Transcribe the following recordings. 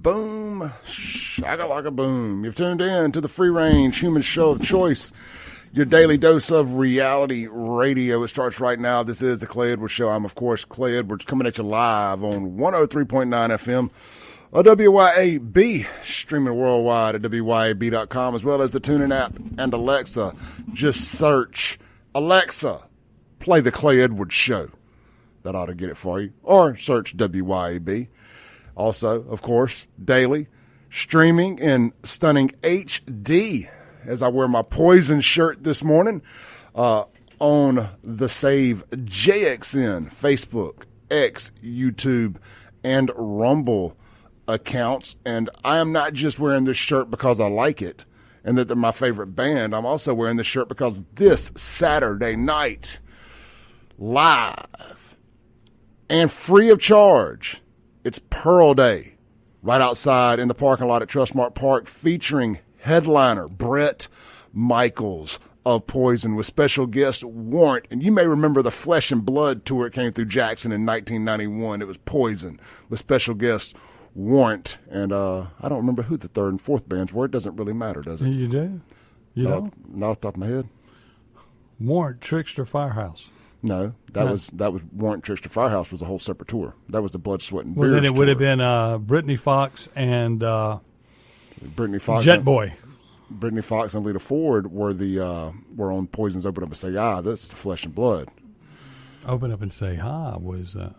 Boom. Shakalaka boom. You've tuned in to the free range human show of choice, your daily dose of reality radio. It starts right now. This is the Clay Edwards Show. I'm, of course, Clay Edwards, coming at you live on 103.9 FM, WYAB, streaming worldwide at WYAB.com, as well as the TuneIn app and Alexa. Just search, Alexa, play the Clay Edwards Show. That ought to get it for you. Or search WYAB. Also, of course, daily, streaming in stunning HD as I wear my Poison shirt this morning on the Save JXN, Facebook, X, YouTube, and Rumble accounts. And I am not just wearing this shirt because I like it and that they're my favorite band. I'm also wearing this shirt because this Saturday night, live and free of charge, it's Pearl Day right outside in the parking lot at Trustmark Park, featuring headliner Bret Michaels of Poison with special guest Warrant. And you may remember the Flesh and Blood tour. It came through Jackson in 1991. It was Poison with special guest Warrant. And I don't remember who the third and fourth bands were. It doesn't really matter, does it? You do? You don't? Not off the top of my head. Warrant, Trickster, Firehouse. No, that was Warrant, Trickster, Firehouse was a whole separate tour. That was the Blood, Sweat, and Beers Well, then it would have tour. been Brittany Fox and Brittany Fox, Jet Boy. Brittany Fox and Lita Ford were on Poison's Open Up and Say Ah. That's the Flesh and Blood. Open Up and Say Hi was yeah,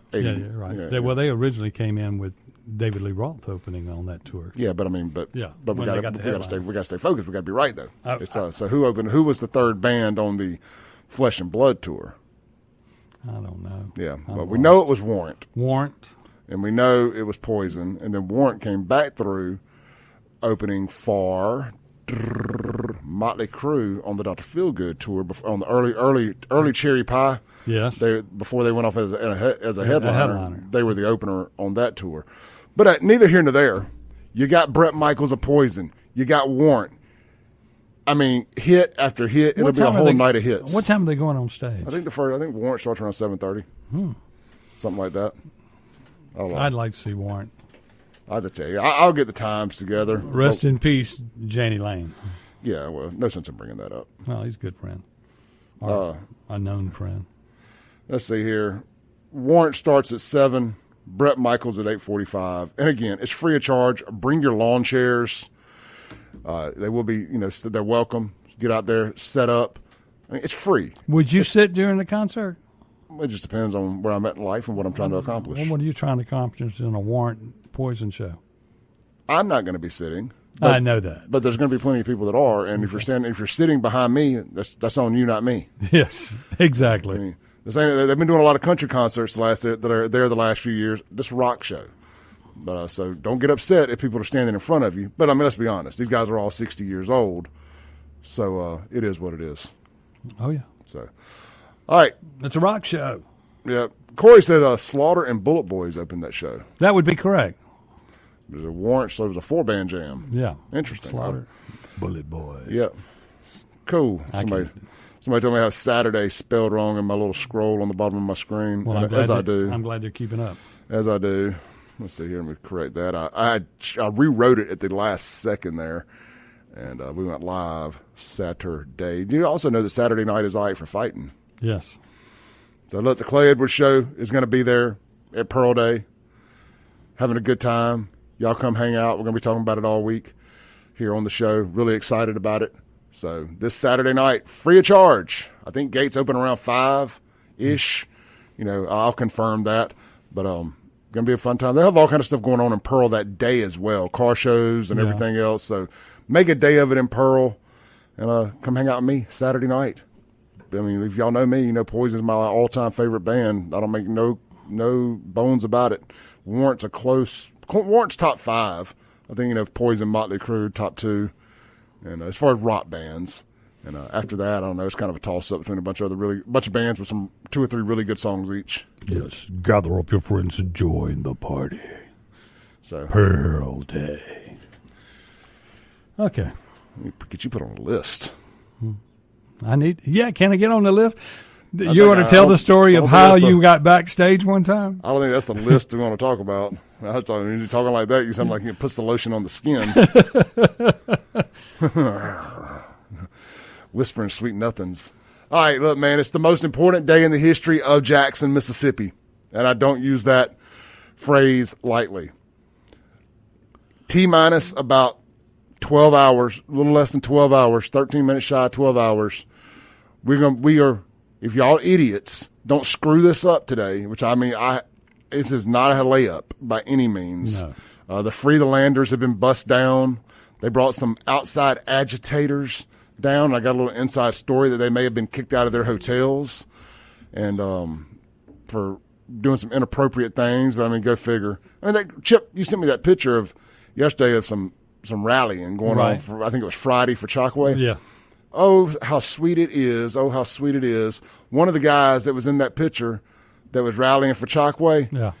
right. Yeah, They originally came in with David Lee Roth opening on that tour. Yeah, but we got to stay focused. We got to be right though. So who opened? Who was the third band on the Flesh and Blood tour? I don't know. Yeah, but we know it was Warrant. Warrant. And we know it was Poison. And then Warrant came back through opening for Motley Crue on the Dr. Feelgood tour on the early Cherry Pie. Yes. Before they went off as a headliner. They were the opener on that tour. But neither here nor there. You got Bret Michaels of Poison. You got Warrant. I mean, hit after hit. It'll be a whole night of hits. What time are they going on stage? I think Warrant starts around 7:30. Something like that. I'd like to see Warrant. I have to tell you, I'll get the times together. Rest in peace, Janie Lane. Yeah, well, no sense in bringing that up. Well, he's a good friend. Or a known friend. Let's see here. Warrant starts at 7. Bret Michaels at 8:45. And again, it's free of charge. Bring your lawn chairs. They will be, they're welcome. Get out there, set up. I mean, it's free. Would you sit during the concert? It just depends on where I'm at in life and what I'm trying to accomplish. What are you trying to accomplish in a Warrant Poison show? I'm not going to be sitting. I know that, but there's going to be plenty of people that are. And if you're sitting behind me, that's on you, not me. Yes, exactly. I mean, they've been doing a lot of country concerts the last few years. This rock show. But so don't get upset if people are standing in front of you. But I mean, let's be honest; these guys are all 60 years old, so it is what it is. Oh yeah. So, all right, it's a rock show. Yeah, Corey said Slaughter and Bullet Boys opened that show. That would be correct. There's a Warrant, so it was a 4-band jam. Yeah, interesting. Slaughter, Bullet Boys. Yep, cool. Somebody told me I have Saturday spelled wrong in my little scroll on the bottom of my screen. Well, I do. I'm glad they're keeping up. As I do. Let's see here. Let me correct that. I rewrote it at the last second there, and we went live Saturday. Do you also know that Saturday night is all right for fighting? Yes. So look, the Clay Edwards Show is going to be there at Pearl Day, having a good time. Y'all come hang out. We're going to be talking about it all week here on the show. Really excited about it. So this Saturday night, free of charge. I think gates open around 5-ish. I'll confirm that. But going to be a fun time. They have all kind of stuff going on in Pearl that day as well, car shows and everything else. So make a day of it in Pearl, and come hang out with me Saturday night. I mean, if y'all know me, Poison's my all-time favorite band. I don't make no bones about it. Warrant's top 5. I think Poison, Motley Crue, top 2. And as far as rock bands, and after that, I don't know. It's kind of a toss-up between a bunch of bands with some 2 or 3 really good songs each. Yes, gather up your friends and join the party. So Pearl Day. Okay, let me get you put on a list. can I get on the list? You want to tell the story of how you got backstage one time? I don't think that's the list we want to talk about. When you're talking like that, you sound like you puts the lotion on the skin. Whispering sweet nothings. All right, look, man, it's the most important day in the history of Jackson, Mississippi. And I don't use that phrase lightly. T-minus about 12 hours, a little less than 12 hours, 13 minutes shy of 12 hours. We are, if y'all idiots don't screw this up today, which this is not a layup by any means. No. The Free the Landers have been bust down. They brought some outside agitators down. I got a little inside story that they may have been kicked out of their hotels and for doing some inappropriate things. But, go figure. Chip, you sent me that picture of yesterday of some rallying going on for, I think it was Friday for Chokwe. Yeah. Oh, how sweet it is. Oh, how sweet it is. One of the guys that was in that picture that was rallying for Chokwe,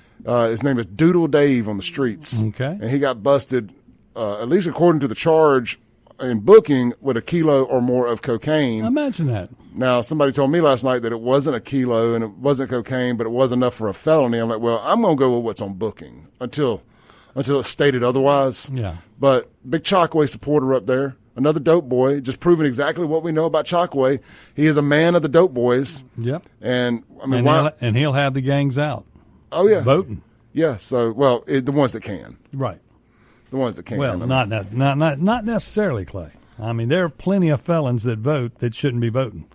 his name is Doodle Dave on the streets. Okay. And he got busted, at least according to the charge in booking, with a kilo or more of cocaine. Imagine that. Now, somebody told me last night that it wasn't a kilo and it wasn't cocaine, but it was enough for a felony. I'm like, well, I'm going to go with what's on booking until it's stated otherwise. Yeah. But big Chokwe supporter up there. Another dope boy, just proving exactly what we know about Chokwe. He is a man of the dope boys. Yep. And he'll have the gangs out. Oh yeah, voting. Yeah. So the ones that can. Right. The ones that can. Well, not necessarily, Clay. There are plenty of felons that vote that shouldn't be voting.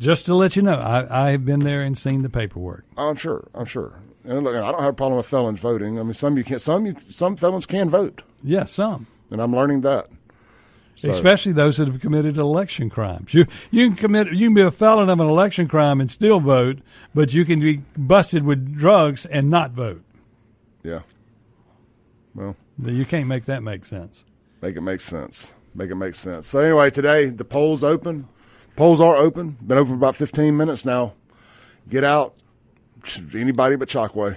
Just to let you know, I have been there and seen the paperwork. I'm sure. And look, I don't have a problem with felons voting. Some felons can vote. Yeah, some. And I'm learning that. So. Especially those that have committed election crimes. You can be a felon of an election crime and still vote, but you can be busted with drugs and not vote. Yeah. Well, you can't make that make sense. Make it make sense. So anyway, today the polls open. Polls are open. Been open for about 15 minutes now. Get out. Anybody but Chokwe.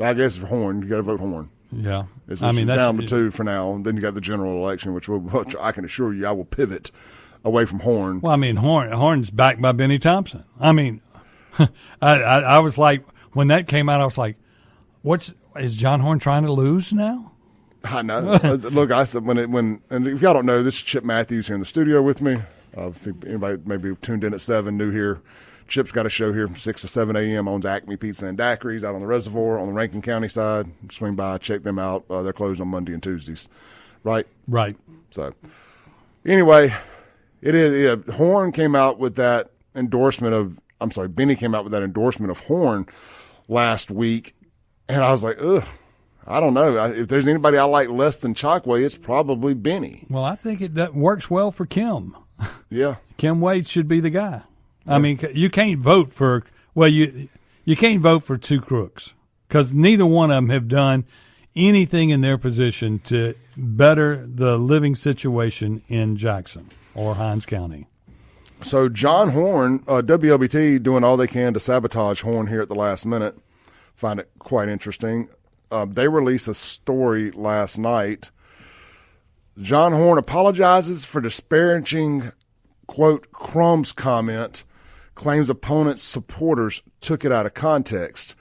I guess Horn. You got to vote Horn. Yeah. That's down to 2 for now. And then you got the general election, which I can assure you I will pivot away from Horn. Well, Horn's backed by Benny Thompson. I was like, when that came out, I was like, is John Horn trying to lose now? I know. Look, I said and if y'all don't know, this is Chip Matthews here in the studio with me. If anybody maybe tuned in at 7, new here. Chip's got a show here from 6 to 7 a.m. on Acme Pizza and Daiquiris out on the reservoir on the Rankin County side. Swing by, check them out. They're closed on Monday and Tuesdays. Right? Right. So, anyway, it is. Yeah, Horn came out with that endorsement of – I'm sorry, Benny came out with that endorsement of Horn last week. And I was like, ugh, I don't know. If there's anybody I like less than Chokwe, it's probably Benny. Well, I think that works well for Kim. Yeah. Kim Wade should be the guy. You can't vote for you can't vote for two crooks because neither one of them have done anything in their position to better the living situation in Jackson or Hinds County. So John Horn, WLBT doing all they can to sabotage Horn here at the last minute. Find it quite interesting. They released a story last night. John Horn apologizes for disparaging, quote, crumbs comment, claims opponent's supporters took it out of context.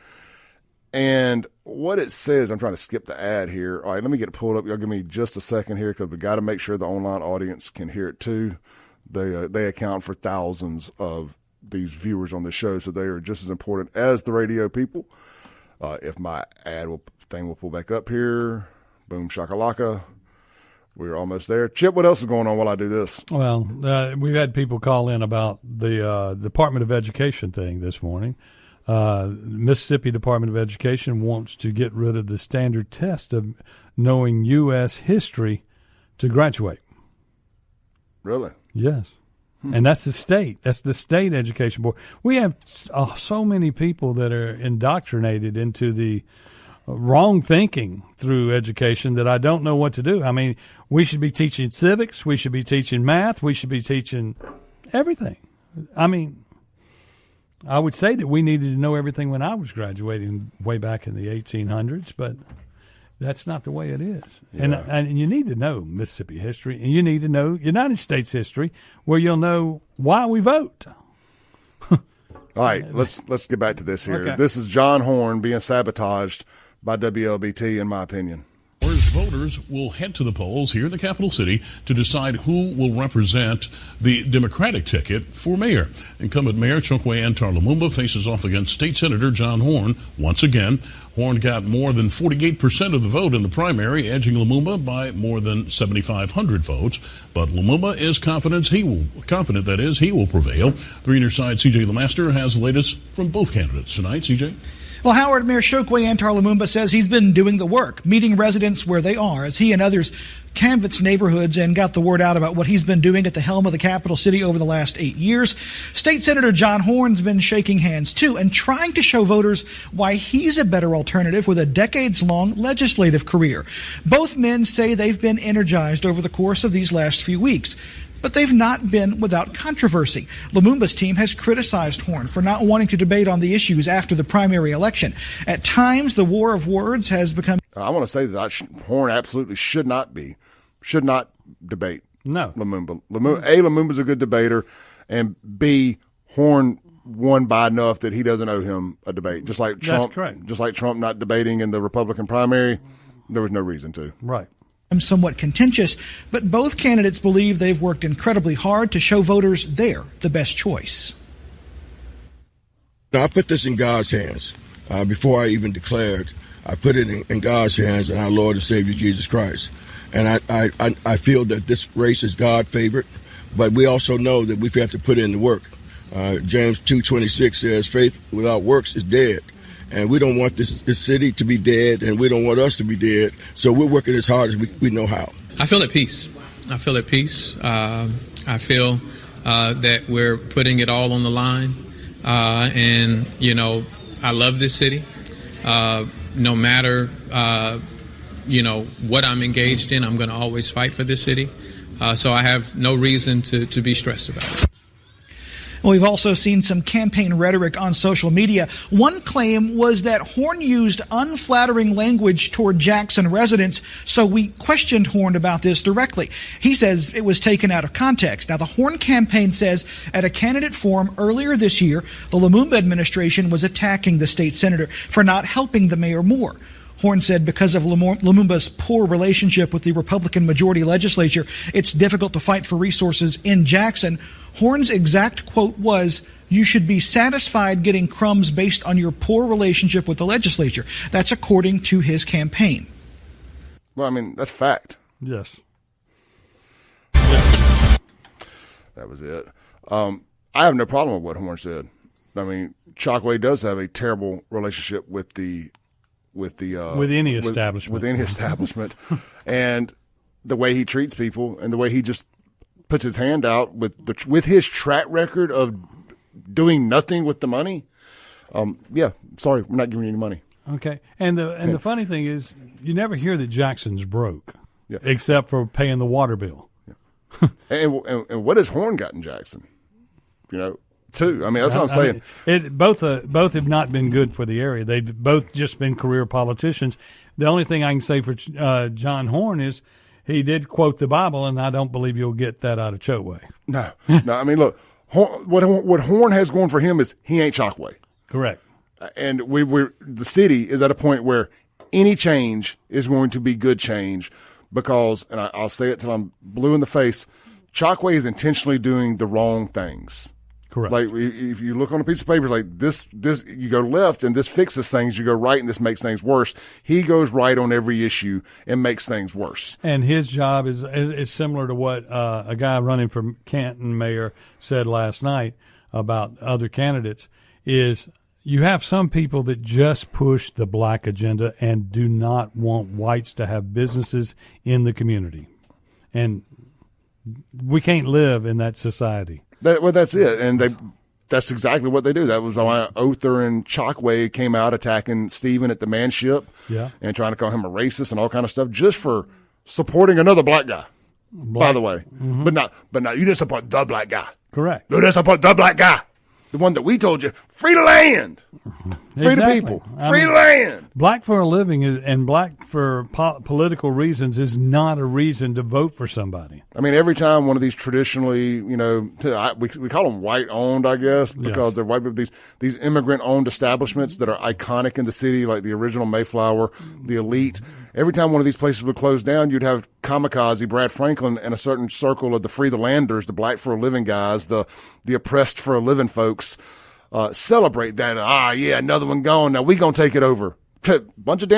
And what it says, I'm trying to skip the ad here. All right, let me get it pulled up. Y'all give me just a second here because we got to make sure the online audience can hear it too. They account for thousands of these viewers on the show, so they are just as important as the radio people. If my ad thing will pull back up here. Boom, shakalaka. We're almost there. Chip, what else is going on while I do this? Well, we've had people call in about the Department of Education thing this morning. Mississippi Department of Education wants to get rid of the standard test of knowing U.S. history to graduate. Really? Yes. And that's the state. That's the state education board. We have so many people that are indoctrinated into the wrong thinking through education that I don't know what to do. We should be teaching civics. We should be teaching math. We should be teaching everything. I would say that we needed to know everything when I was graduating way back in the 1800s, but that's not the way it is. Yeah. And you need to know Mississippi history, and you need to know United States history, where you'll know why we vote. All right, let's get back to this here. Okay. This is John Horn being sabotaged by WLBT, in my opinion. Voters will head to the polls here in the capital city to decide who will represent the Democratic ticket for mayor. Incumbent Mayor Chokwe Antar Lumumba faces off against State Senator John Horn. Once again, Horn got more than 48% of the vote in the primary, edging Lumumba by more than 7,500 votes. But Lumumba is confident he will prevail. 3 News Side CJ Lemaster has the latest from both candidates tonight. CJ? Well, Howard, Mayor Chokwe Antar Lumumba says he's been doing the work, meeting residents where they are, as he and others canvassed neighborhoods and got the word out about what he's been doing at the helm of the capital city over the last 8 years. State Senator John Horn's been shaking hands, too, and trying to show voters why he's a better alternative with a decades-long legislative career. Both men say they've been energized over the course of these last few weeks. But they've not been without controversy. Lumumba's team has criticized Horn for not wanting to debate on the issues after the primary election. At times, the war of words has become... I want to say that Horn absolutely should not debate Lumumba. Lumumba's a good debater, and B, Horn won by enough that he doesn't owe him a debate. Just like Trump, That's correct. Just like Trump not debating in the Republican primary, there was no reason to. Right. Somewhat contentious, but both candidates believe they've worked incredibly hard to show voters they're the best choice. Now, I put this in God's hands. Before I even declared, I put it in God's hands and our Lord and Savior Jesus Christ. And I feel that this race is God-favored, but we also know that we have to put in the work. James 2:26 says, faith without works is dead. And we don't want this city to be dead, and we don't want us to be dead. So we're working as hard as we know how. I feel at peace. I feel that we're putting it all on the line. And, you know, I love this city. No matter, what I'm engaged in, I'm going to always fight for this city. So I have no reason to be stressed about it. We've also seen some campaign rhetoric on social media. One claim was that Horn used unflattering language toward Jackson residents, so we questioned Horn about this directly. He says it was taken out of context. Now, the Horn campaign says at a candidate forum earlier this year, the Lumumba administration was attacking the state senator for not helping the mayor more. Horn said because of Lumumba's poor relationship with the Republican majority legislature, it's difficult to fight for resources in Jackson. Horn's exact quote was, "You should be satisfied getting crumbs based on your poor relationship with the legislature." That's according to his campaign. Well, I mean, that's fact. Yes. That was it. I have no problem with what Horn said. I mean, Chokwe does have a terrible relationship with any establishment, and the way he treats people and the way he just puts his hand out with his track record of doing nothing with the money. Sorry, we're not giving you any money. Okay, and the funny thing is, you never hear that Jackson's broke, yeah, except for paying the water bill. Yeah. and what has Horn got in Jackson? Too. I mean, that's what I'm saying. Both have not been good for the area. They've both just been career politicians. The only thing I can say for John Horn is he did quote the Bible, and I don't believe you'll get that out of Chokwe. No. I mean, look, what Horn has going for him is he ain't Chokwe. Correct. And the city is at a point where any change is going to be good change because, and I'll say it till I'm blue in the face, Chokwe is intentionally doing the wrong things. Correct. Like if you look on a piece of paper, it's like this, you go left and this fixes things. You go right and this makes things worse. He goes right on every issue and makes things worse. And his job is similar to what a guy running for Canton mayor said last night about other candidates is you have some people that just push the black agenda and do not want whites to have businesses in the community. And we can't live in that society. That's it, and that's exactly what they do. That was why Other and Chokwe came out attacking Stephen at the manship, and trying to call him a racist and all kind of stuff, just for supporting another black guy. By the way, but not you didn't support the black guy. Correct. You didn't support the black guy. The one that we told you, free the land, free the people, free the land. Black for a living and black for political reasons is not a reason to vote for somebody. I mean, every time one of these traditionally, we call them white-owned, I guess, because they're white people, these immigrant-owned establishments that are iconic in the city, like the original Mayflower, the Elite. Every time one of these places would close down, you'd have Kamikaze, Brad Franklin, and a certain circle of the free the landers, the black for a living guys, the oppressed for a living folks, celebrate that. Another one gone. Now we gonna take it over. Bunch of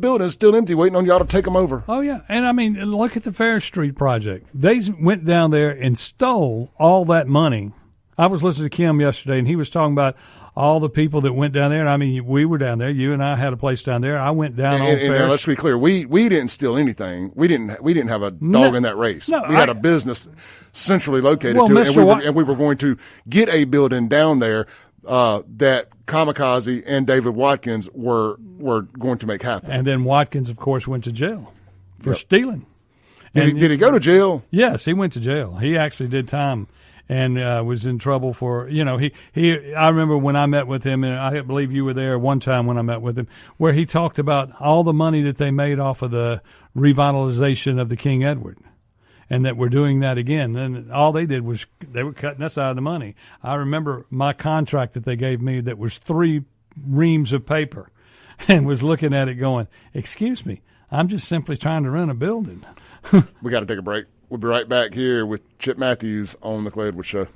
buildings still empty, waiting on y'all to take them over. Oh yeah, and I mean, look at the Fair Street project. They went down there and stole all that money. I was listening to Kim yesterday, and he was talking about all the people that went down there. And I mean, we were down there. You and I had a place down there. I went down on Fair. Let's be clear. We didn't steal anything. We didn't have a dog in that race. No, we had a business centrally located to it, and we were going to get a building down there that Kamikaze and David Watkins were going to make happen. And then Watkins, of course, went to jail for stealing. Did he go to jail? Yes, he went to jail. He actually did time. And was in trouble for, I remember when I met with him, and I believe you were there one time when I met with him, where he talked about all the money that they made off of the revitalization of the King Edward, and that we're doing that again. And all they did was they were cutting us out of the money. I remember my contract that they gave me that was 3 reams of paper, and was looking at it going, excuse me, I'm just simply trying to run a building. We got to take a break. We'll be right back here with Chip Matthews on the Clay Edwards Show.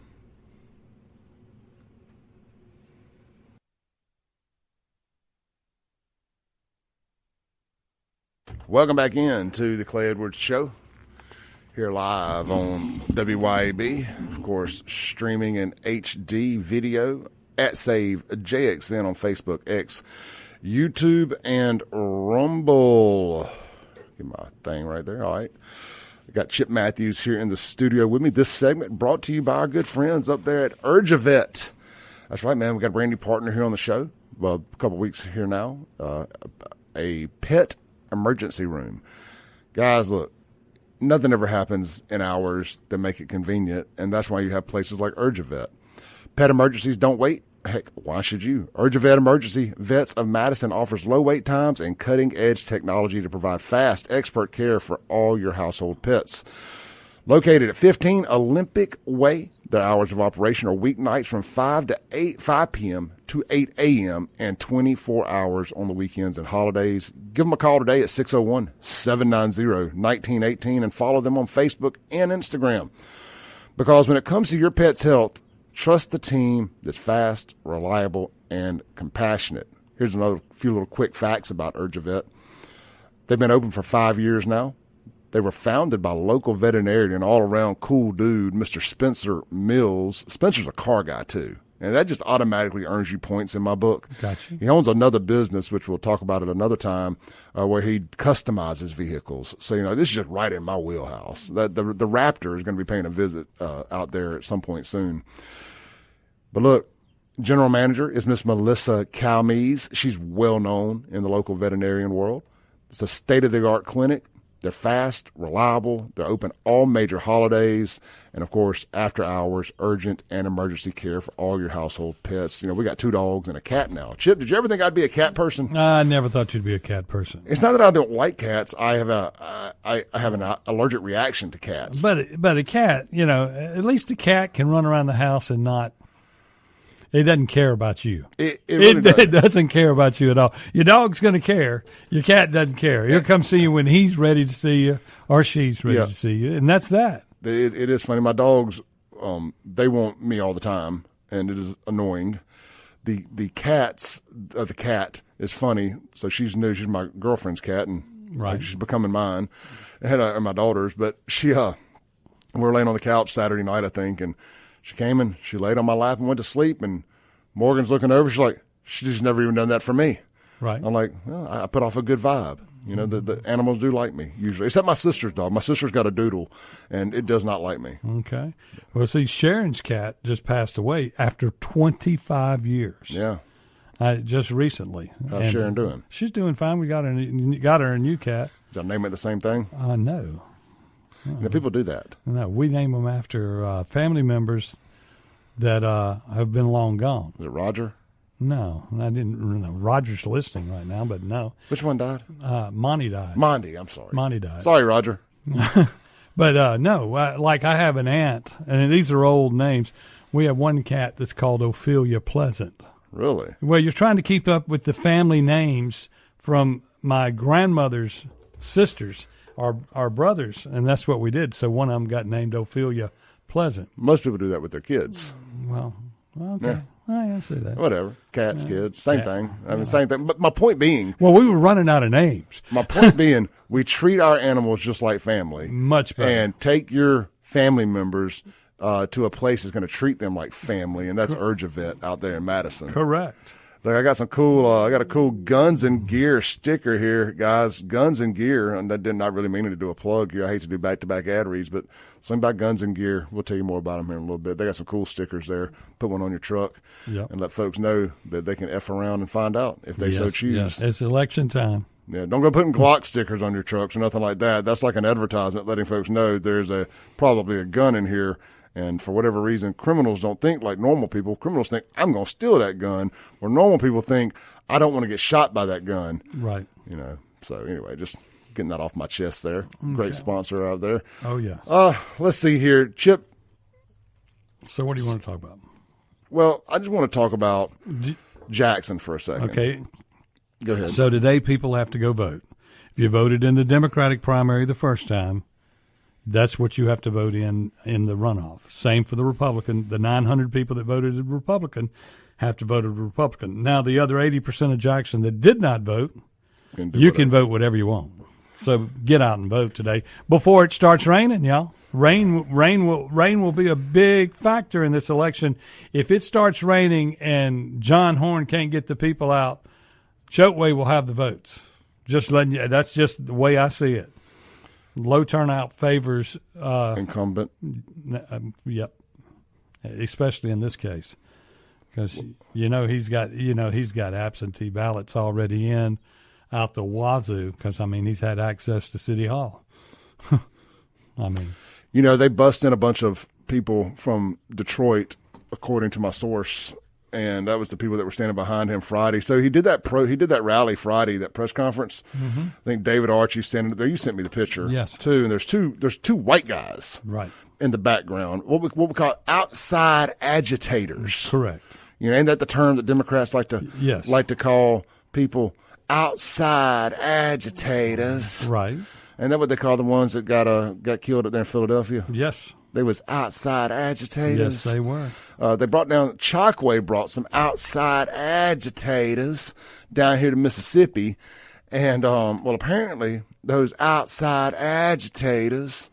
Welcome back in to the Clay Edwards Show. Here live on WYAB. Of course, streaming in HD video at Save JXN on Facebook, X, YouTube, and Rumble. Get my thing right there. All right. I got Chip Matthews here in the studio with me. This segment brought to you by our good friends up there at UrgeVet. That's right, man. We got a brand new partner here on the show. Well, a couple weeks here now. A pet emergency room. Guys, look, nothing ever happens in hours that make it convenient, and that's why you have places like UrgeVet. Pet emergencies don't wait. Heck, why should you? UrgeVet Emergency Vets of Madison offers low wait times and cutting-edge technology to provide fast, expert care for all your household pets. Located at 15 Olympic Way, their hours of operation are weeknights from 5 p.m. to 8 a.m. and 24 hours on the weekends and holidays. Give them a call today at 601-790-1918 and follow them on Facebook and Instagram. Because when it comes to your pet's health, trust the team that's fast, reliable, and compassionate. Here's another few little quick facts about UrgeVet. They've been open for 5 years now. They were founded by local veterinarian and all-around cool dude, Mr. Spencer Mills. Spencer's a car guy, too. And that just automatically earns you points in my book. Gotcha. He owns another business, which we'll talk about at another time, where he customizes vehicles. So, this is just right in my wheelhouse. The Raptor is going to be paying a visit out there at some point soon. But look, general manager is Miss Melissa Calmes. She's well known in the local veterinarian world. It's a state-of-the-art clinic. They're fast, reliable. They're open all major holidays. And, of course, after hours, urgent and emergency care for all your household pets. We got 2 dogs and a cat now. Chip, did you ever think I'd be a cat person? I never thought you'd be a cat person. It's not that I don't like cats. I have an allergic reaction to cats. But a cat, at least a cat can run around the house and not. It doesn't care about you. It really it doesn't care about you at all. Your dog's going to care. Your cat doesn't care. He'll come see you when he's ready to see you or she's ready to see you, and that's that. It is funny. My dogs, they want me all the time, and it is annoying. The cat is funny. So she's new. She's my girlfriend's cat, and she's becoming mine. And my daughter's, but we were laying on the couch Saturday night, I think, and she came and she laid on my lap and went to sleep, and Morgan's looking over. She's like, she's never even done that for me. Right. I'm like, well, I put off a good vibe. The animals do like me usually, except my sister's dog. My sister's got a doodle, and it does not like me. Okay. Well, see, Sharon's cat just passed away after 25 years. Yeah. Just recently. How's Sharon doing? She's doing fine. We got her a new cat. Did I name it the same thing? No. People do that. No, we name them after family members that have been long gone. Is it Roger? No, I didn't. No, Roger's listening right now, but no. Which one died? Monty died. Monty, I'm sorry. Monty died. Sorry, Roger. But no, like I have an aunt, and these are old names. We have one cat that's called Ophelia Pleasant. Really? Well, you're trying to keep up with the family names from my grandmother's sisters, our brothers, and that's what we did. So one of them got named Ophelia Pleasant. Most people do that with their kids. Well, okay. Yeah. I see that. Whatever. Cats, kids, same thing. I mean, same thing. But my point being. Well, we were running out of names. My point being, we treat our animals just like family. Much better. And take your family members to a place that's going to treat them like family, and that's Urgevent out there in Madison. Correct. Look, I got some cool. I got a cool Guns and Gear sticker here, guys. Guns and Gear, and that did not really mean to do a plug here. I hate to do back-to-back ad reads, but something about Guns and Gear. We'll tell you more about them here in a little bit. They got some cool stickers there. Put one on your truck, and let folks know that they can F around and find out if they so choose. Yes, it's election time. Yeah, don't go putting Glock stickers on your trucks or nothing like that. That's like an advertisement letting folks know there's probably a gun in here. And for whatever reason, criminals don't think like normal people. Criminals think, I'm going to steal that gun. Or normal people think, I don't want to get shot by that gun. Right. So anyway, just getting that off my chest there. Okay. Great sponsor out there. Oh, yeah. Let's see here. Chip. So what do you want to talk about? Well, I just want to talk about Jackson for a second. Okay. Go ahead. So today people have to go vote. If you voted in the Democratic primary the first time, that's what you have to vote in the runoff. Same for the Republican. The 900 people that voted Republican have to vote as Republican. Now, the other 80% of Jackson that did not vote, you can vote whatever you want. So get out and vote today before it starts raining, y'all. Rain will be a big factor in this election. If it starts raining and John Horn can't get the people out, Chokeway will have the votes. Just letting you. That's just the way I see it. Low turnout favors incumbent. Yep, especially in this case, because he's got absentee ballots already in out the wazoo. Because he's had access to City Hall. They bust in a bunch of people from Detroit, according to my source. And that was the people that were standing behind him Friday. So he did that rally Friday, that press conference. Mm-hmm. I think David Archie standing there. You sent me the picture, yes, too. And there's two white guys, right, in the background. What we call outside agitators. Correct. Ain't that the term that Democrats like to call people outside agitators? Right. And that what they call the ones that got killed up there in Philadelphia? Yes. They was outside agitators. Yes, they were. Chokeway brought some outside agitators down here to Mississippi. And, apparently those outside agitators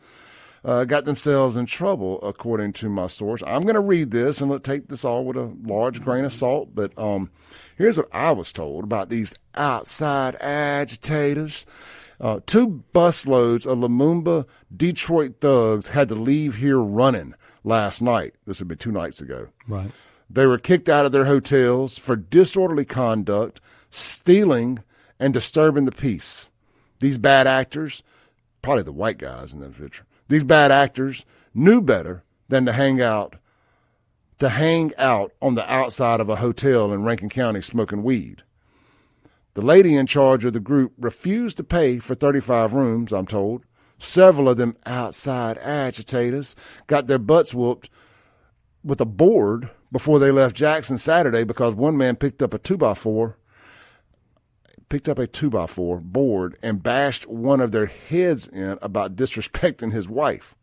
got themselves in trouble, according to my source. I'm going to read this, and let's take this all with a large grain of salt. But here's what I was told about these outside agitators. 2 busloads of Lumumba Detroit thugs had to leave here running last night. This would be 2 nights ago. Right. They were kicked out of their hotels for disorderly conduct, stealing, and disturbing the peace. These bad actors, probably the white guys in that picture, these bad actors knew better than to hang out on the outside of a hotel in Rankin County smoking weed. The lady in charge of the group refused to pay for 35 rooms, I'm told. Several of them outside agitators got their butts whooped with a board before they left Jackson Saturday because one man picked up a 2x4 board and bashed one of their heads in about disrespecting his wife.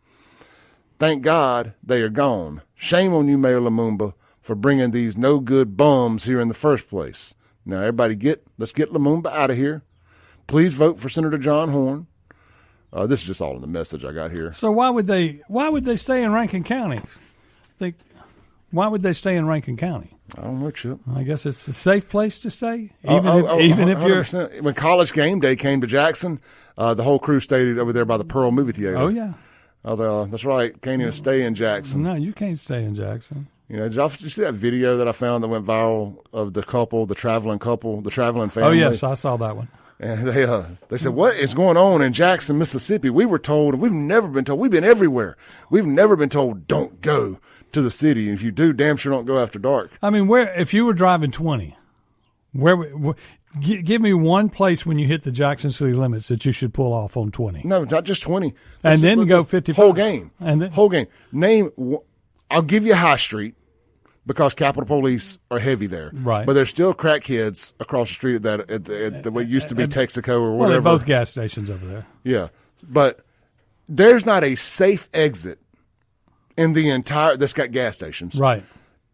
Thank God they are gone. Shame on you, Mayor Lumumba, for bringing these no-good bums here in the first place. Now, everybody let's get Lumumba out of here. Please vote for Senator John Horn. This is just all in the message I got here. So why would they stay in Rankin County? Why would they stay in Rankin County? I don't know, Chip. I guess it's a safe place to stay. Even if you're when College Game Day came to Jackson, the whole crew stayed over there by the Pearl movie theater. Oh yeah. I was like, that's right. Can't even stay in Jackson. No, you can't stay in Jackson. Did you see that video that I found that went viral of the traveling family? Oh, yes, I saw that one. And they said, what is going on in Jackson, Mississippi? We were told, and we've never been told. We've been everywhere. We've never been told, don't go to the city. And if you do, damn sure don't go after dark. I mean, if you were driving 20, give me one place when you hit the Jackson city limits that you should pull off on 20. No, not just 20. And then go 55. Whole game. And then, whole game. I'll give you High Street because Capitol Police are heavy there. Right. But there's still crackheads across the street at what used to be Texaco or whatever. Well, they're both gas stations over there. Yeah. But there's not a safe exit in the entire – that's got gas stations. Right.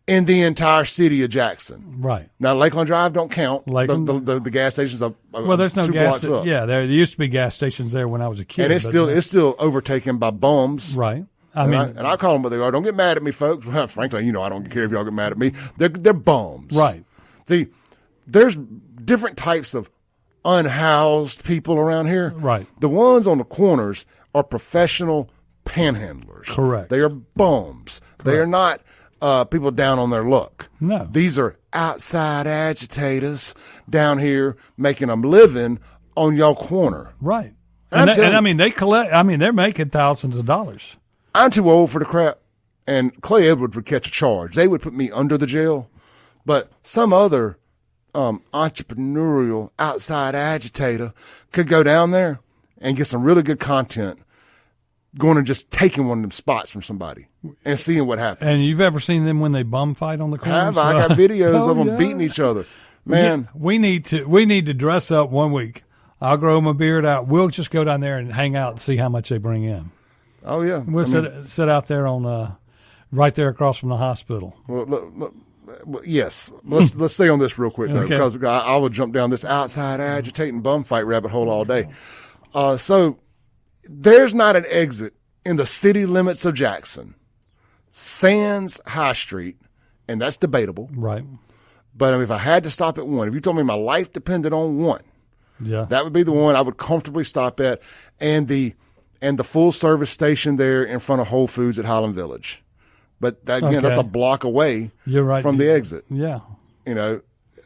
In the entire city of Jackson. Right. Now, Lakeland Drive don't count. Lakeland, the gas stations are there's no 2 gas. blocks up. Yeah, there used to be gas stations there when I was a kid. And it's still overtaken by bums. Right. And I call them what they are. Don't get mad at me, folks. Well, frankly, I don't care if y'all get mad at me. They're bums. Right. See, there's different types of unhoused people around here. Right. The ones on the corners are professional panhandlers. Correct. They are bums. Correct. They are not people down on their luck. No. These are outside agitators down here making a living on your corner. Right. And I mean, they collect. I mean, they're making thousands of dollars. I'm too old for the crap, and Clay Edwards would catch a charge. They would put me under the jail, but some other entrepreneurial outside agitator could go down there and get some really good content going and just taking one of them spots from somebody and seeing what happens. And you've ever seen them when they bum fight on the corner? I got videos of them beating each other. Man. Yeah, we need to dress up one week. I'll grow my beard out. We'll just go down there and hang out and see how much they bring in. Oh, yeah. We'll sit out there on right there across from the hospital. Well, yes. Let's stay on this real quick, though, Okay. because I would jump down this outside agitating bum fight rabbit hole all day. So there's not an exit in the city limits of Jackson, sans High Street, and that's debatable. Right. But if I had to stop at one, if you told me my life depended on one, yeah, that would be the one I would comfortably stop at, and the full service station there in front of Whole Foods at Highland Village. But that's a block away. You're right. From the exit. Yeah.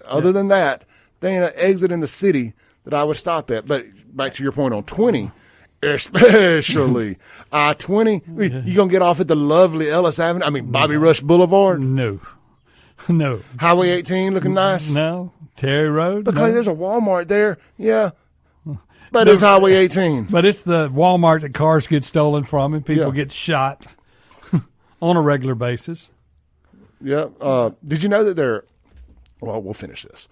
Other than that, there ain't an exit in the city that I would stop at. But back to your point on 20, especially I-20, you gonna get off at the lovely Ellis Avenue? I mean, Bobby Rush Boulevard? No. Highway 18 looking nice? No. Terry Road? Because there's a Walmart there. Yeah. But it's Highway 18. But it's the Walmart that cars get stolen from and people get shot on a regular basis. Yeah. Did you know that well, we'll finish this.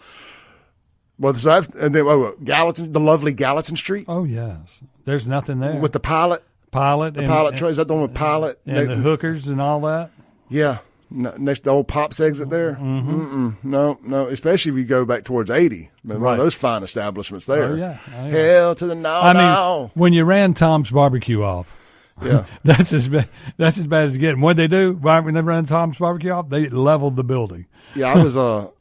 Well, Gallatin, the lovely Gallatin Street. Oh, yes. There's nothing there. With the Pilot. The Pilot truck. Is that the one with Pilot? And the hookers and all that? Yeah. Next to the old Pops exit there. Mm-hmm. No. Especially if you go back towards 80. One of those fine establishments there. Oh, yeah. Hell to the no. I mean, when you ran Tom's Barbecue off, yeah, that's as bad as it's getting. What'd they do? Right when they ran Tom's Barbecue off, they leveled the building. Yeah,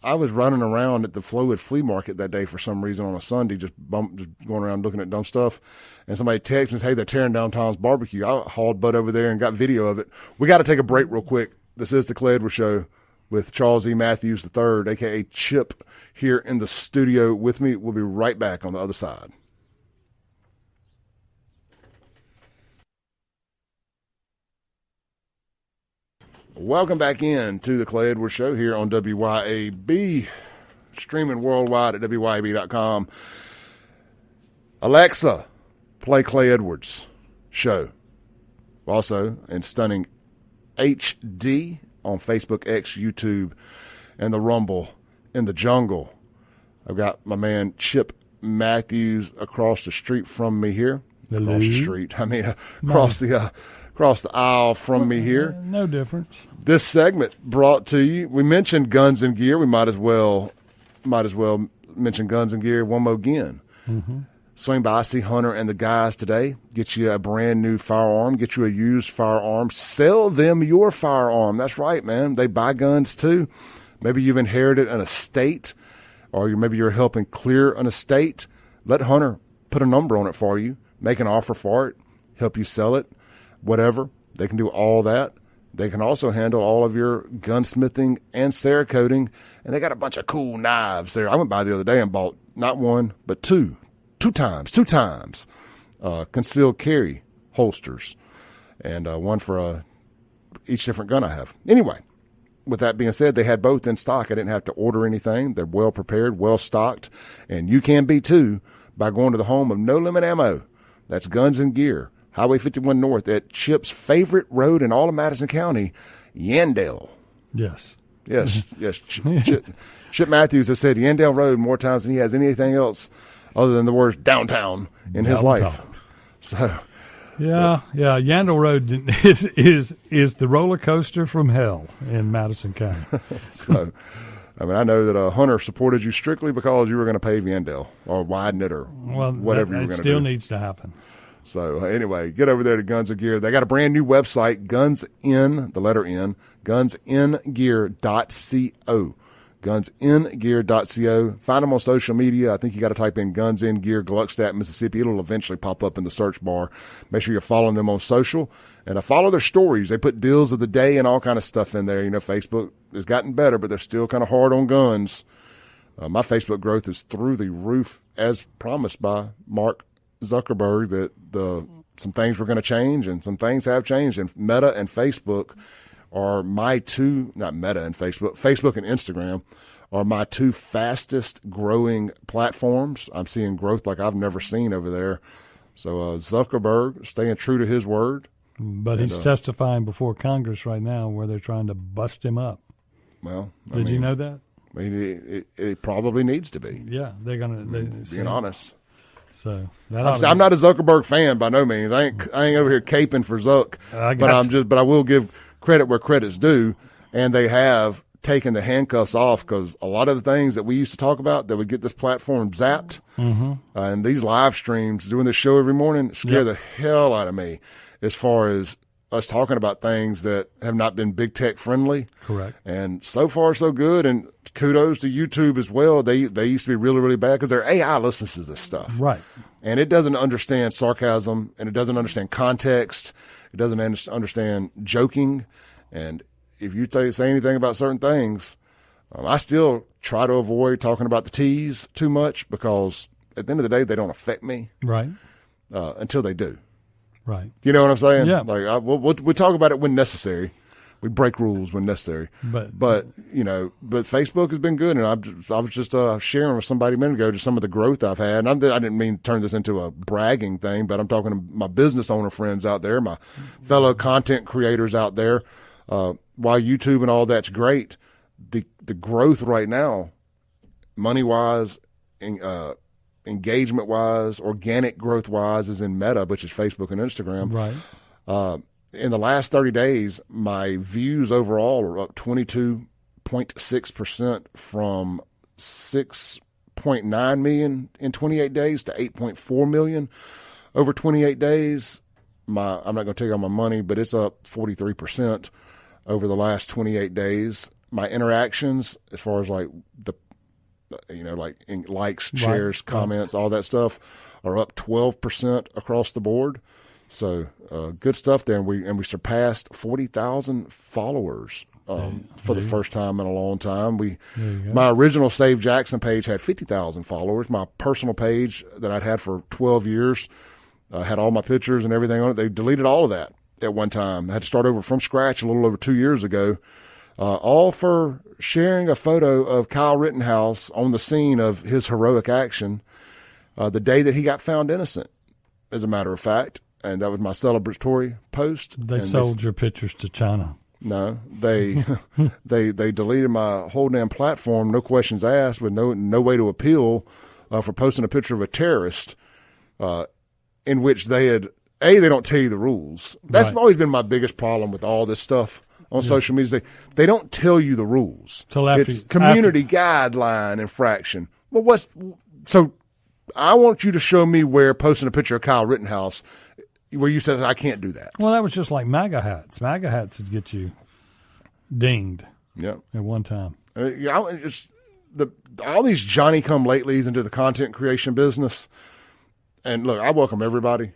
I was running around at the Flowood Flea Market that day for some reason on a Sunday, just going around looking at dumb stuff. And somebody texted me, "Hey, they're tearing down Tom's Barbecue." I hauled butt over there and got video of it. We got to take a break real quick. This is the Clay Edwards Show with Charles E. Matthews III, a.k.a. Chip, here in the studio with me. We'll be right back on the other side. Welcome back in to the Clay Edwards Show here on WYAB, streaming worldwide at WYAB.com. Alexa, play Clay Edwards Show. Also, in stunning HD on Facebook, X, YouTube, and the Rumble in the jungle. I've got my man Chip Matthews across the street from me here. Hello. Across the street. I mean, across the aisle from me here. No difference. This segment brought to you. We mentioned guns and gear. We might as well mention guns and gear one more again. Mm-hmm. Swing by IC Hunter and the guys today. Get you a brand new firearm. Get you a used firearm. Sell them your firearm. That's right, man. They buy guns too. Maybe you've inherited an estate, or maybe you're helping clear an estate. Let Hunter put a number on it for you. Make an offer for it. Help you sell it. Whatever. They can do all that. They can also handle all of your gunsmithing and Cerakoting. And they got a bunch of cool knives there. I went by the other day and bought not one, but two two times, concealed carry holsters, and one for each different gun I have. Anyway, with that being said, they had both in stock. I didn't have to order anything. They're well prepared, well stocked, and you can be too by going to the home of No Limit Ammo. That's Guns and Gear, Highway 51 North at Chip's favorite road in all of Madison County, Yandell. Yes. Yes. Chip Matthews has said Yandell Road more times than he has anything else other than the words downtown in his life. So. Yeah. Yandell Road is the roller coaster from hell in Madison County. So, I mean, I know that Hunter supported you strictly because you were going to pave Yandell or widen it or whatever you were going to do. It still needs to happen. So, anyway, get over there to Guns and Gear. They got a brand new website, the letter N, gunsngear.co. Gunsngear.co. Find them on social media. I think you got to type in Guns in Gear, Gluckstadt, Mississippi. It'll eventually pop up in the search bar. Make sure you're following them on social and follow their stories. They put deals of the day and all kind of stuff in there. You know, Facebook has gotten better, but they're still kind of hard on guns. My Facebook growth is through the roof, as promised by Mark Zuckerberg, that some things were going to change, and some things have changed. And Meta and Facebook are my two, not Meta and Facebook and Instagram are my two fastest growing platforms. I'm seeing growth like I've never seen over there. So Zuckerberg staying true to his word. But he's testifying before Congress right now where they're trying to bust him up. Well, Did you know that? I mean, it probably needs to be. Yeah, they're going to. Being honest. So I'm not a Zuckerberg fan by no means. I ain't over here caping for Zuck, but I will give credit where credit's due, and they have taken the handcuffs off, because a lot of the things that we used to talk about that would get this platform zapped, and these live streams, doing this show every morning, scare the hell out of me as far as us talking about things that have not been big tech friendly. Correct. And so far so good, and kudos to YouTube as well. They used to be really, really bad because their AI listens to this stuff. Right. And it doesn't understand sarcasm, and it doesn't understand context. It doesn't understand joking. And if you say anything about certain things, I still try to avoid talking about the T's too much, because at the end of the day, they don't affect me. Right. Until they do. Right. You know what I'm saying? Yeah. Like we'll talk about it when necessary. We break rules when necessary. But Facebook has been good, and I was just sharing with somebody a minute ago just some of the growth I've had. And I didn't mean to turn this into a bragging thing, but I'm talking to my business owner friends out there, my fellow content creators out there. While YouTube and all that's great, the growth right now, money wise, engagement wise, organic growth wise, is in Meta, which is Facebook and Instagram. Right. In the last 30 days, my views overall are up 22.6% from 6.9 million in 28 days to 8.4 million over 28 days. I'm not going to tell you all my money, but it's up 43% over the last 28 days. My interactions, as far as likes, shares, comments, all that stuff, are up 12% across the board. So good stuff there, and we surpassed 40,000 followers for the first time in a long time. My original Save Jackson page had 50,000 followers. My personal page that I'd had for 12 years had all my pictures and everything on it. They deleted all of that at one time. I had to start over from scratch a little over 2 years ago, all for sharing a photo of Kyle Rittenhouse on the scene of his heroic action the day that he got found innocent, as a matter of fact. And that was my celebratory post. They sold your pictures to China. No, they deleted my whole damn platform, no questions asked, with no way to appeal for posting a picture of a terrorist, in which they don't tell you the rules. That's always been my biggest problem with all this stuff on social media. They don't tell you the rules. It's community guideline infraction. Well, so I want you to show me where posting a picture of Kyle Rittenhouse, where you said I can't do that. Well, that was just like MAGA hats. MAGA hats would get you dinged. Yep. At one time. All these Johnny-come-latelys into the content creation business. And look, I welcome everybody.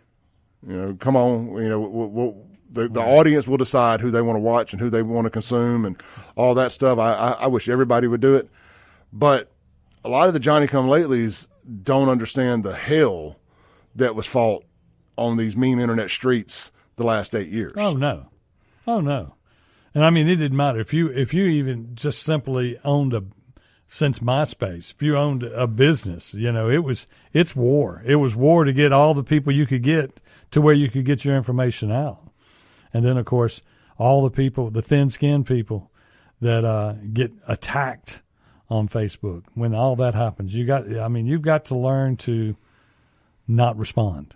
Come on. The audience will decide who they want to watch and who they want to consume and all that stuff. I wish everybody would do it, but a lot of the Johnny-come-latelys don't understand the hell that was fought on these meme internet streets the last 8 years. Oh no. And I mean, it didn't matter if you even just simply owned since MySpace, if you owned a business, it's war. It was war to get all the people you could get to where you could get your information out. And then, of course, all the people, the thin-skinned people that get attacked on Facebook. When all that happens, you've got to learn to not respond.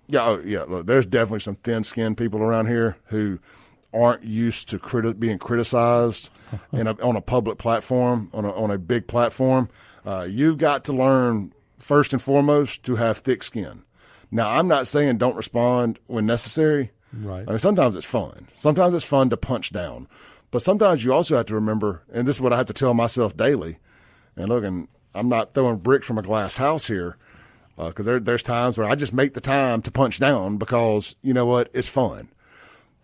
Yeah, Look, there's definitely some thin-skinned people around here who aren't used to being criticized on a public platform, on a big platform. You've got to learn, first and foremost, to have thick skin. Now, I'm not saying don't respond when necessary. Right. I mean, sometimes it's fun. Sometimes it's fun to punch down. But sometimes you also have to remember, and this is what I have to tell myself daily, and look, and I'm not throwing bricks from a glass house here, because there's times where I just make the time to punch down because, you know what, it's fun.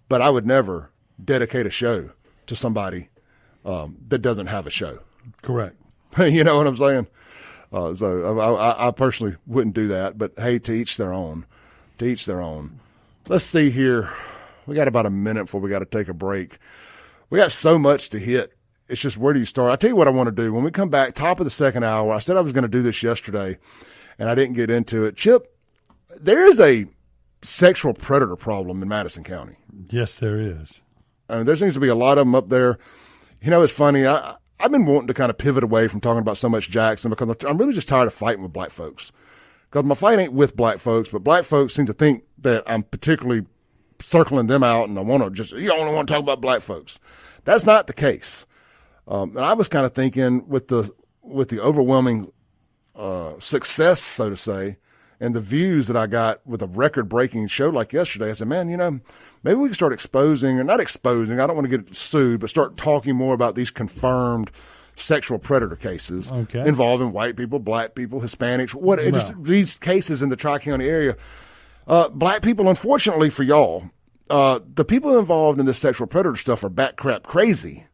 But I would never dedicate a show to somebody that doesn't have a show. Correct. You know what I'm saying? So I personally wouldn't do that. But, hey, to each their own. To each their own. Let's see here. We got about a minute before we got to take a break. We got so much to hit. It's just, where do you start? I'll tell you what I want to do. When we come back, top of the second hour, I said I was going to do this yesterday, and I didn't get into it. Chip, there is a sexual predator problem in Madison County. Yes, there is. I mean, there seems to be a lot of them up there. It's funny. I've been wanting to kind of pivot away from talking about so much Jackson because I'm really just tired of fighting with black folks. Because my fight ain't with black folks, but black folks seem to think that I'm particularly circling them out, and I want to just, you don't want to talk about black folks. That's not the case. And I was kind of thinking with the overwhelming success, so to say, and the views that I got with a record-breaking show like yesterday, I said, man, maybe we can start exposing, or not exposing, I don't want to get sued, but start talking more about these confirmed sexual predator cases involving white people, black people, Hispanics, just these cases in the Tri-County area. Black people, unfortunately for y'all, the people involved in this sexual predator stuff are bat crap crazy.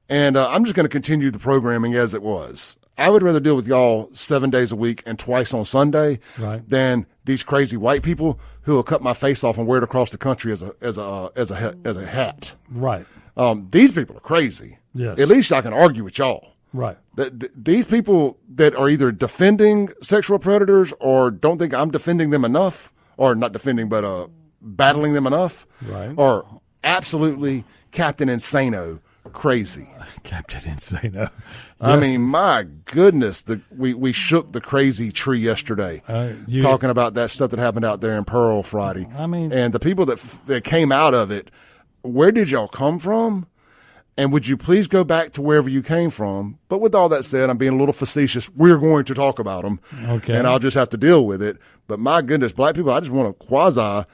And I'm just going to continue the programming as it was. I would rather deal with y'all 7 days a week and twice on Sunday than these crazy white people who will cut my face off and wear it across the country as a hat. Right. These people are crazy. Yes. At least I can argue with y'all. Right. These people that are either defending sexual predators or don't think I'm defending them enough, or not defending, but battling them enough, are absolutely Captain Insano crazy. Captain Insano. I mean, my goodness, we shook the crazy tree yesterday talking about that stuff that happened out there in Pearl Friday. I mean, and the people that came out of it, where did y'all come from? And would you please go back to wherever you came from? But with all that said, I'm being a little facetious. We're going to talk about them. Okay. And I'll just have to deal with it. But my goodness, black people, I just want to quasi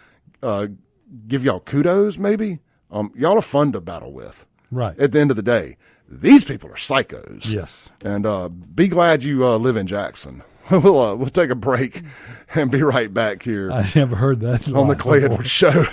give y'all kudos maybe. Y'all are fun to battle with. Right. At the end of the day, these people are psychos. Yes. And be glad you live in Jackson. We'll take a break and be right back here. I never heard that on the Clay Edwards Show.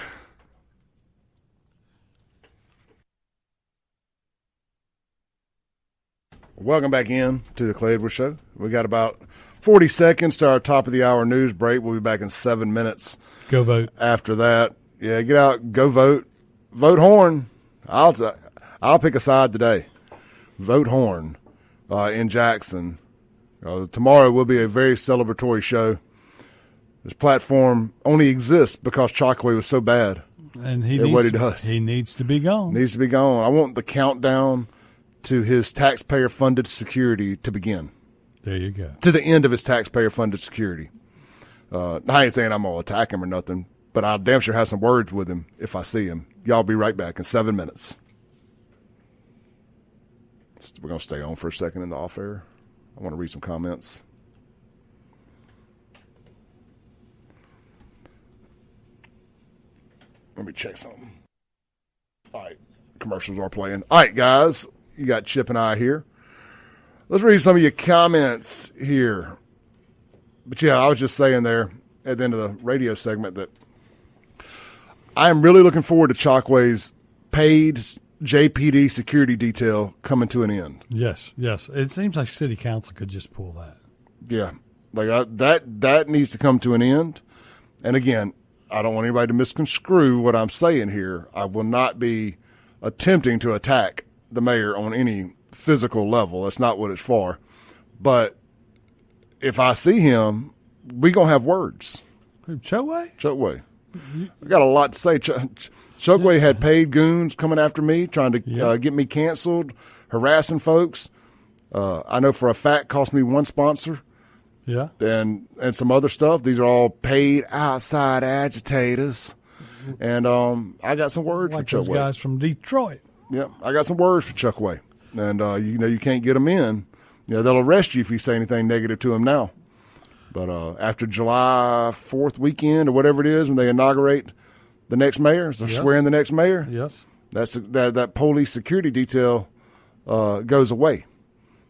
Welcome back in to the Clay Edwards Show. We got about 40 seconds to our top of the hour news break. We'll be back in 7 minutes. Go vote. After that, yeah, get out, go vote. Vote Horn. I'll pick a side today. Vote Horn in Jackson. Tomorrow will be a very celebratory show. This platform only exists because Chokwe was so bad. And he needs to be gone. Needs to be gone. I want the countdown to his taxpayer-funded security to begin. There you go. To the end of his taxpayer-funded security. I ain't saying I'm going to attack him or nothing, but I'll damn sure have some words with him if I see him. Y'all be right back in 7 minutes. We're going to stay on for a second in the off-air. I want to read some comments. Let me check something. All right. Commercials are playing. All right, guys. You got Chip and I here. Let's read some of your comments here. But, yeah, I was just saying there at the end of the radio segment that I am really looking forward to Chokwe's paid JPD security detail coming to an end. Yes. It seems like city council could just pull that. Yeah, that needs to come to an end. And again, I don't want anybody to misconstrue what I'm saying here. I will not be attempting to attack the mayor on any physical level. That's not what it's for. But if I see him, we gonna have words. Chokeway. I got a lot to say. Chokeway had paid goons coming after me, trying to get me canceled, harassing folks. I know for a fact cost me one sponsor. Yeah. And some other stuff. These are all paid outside agitators. And I got some words like for Chokeway. Those guys from Detroit. Yeah, I got some words for Chokeway. And you can't get them in. They'll arrest you if you say anything negative to them now. But after July 4th weekend or whatever it is, when they inaugurate the next mayor, so swearing the next mayor, yes, that police security detail goes away.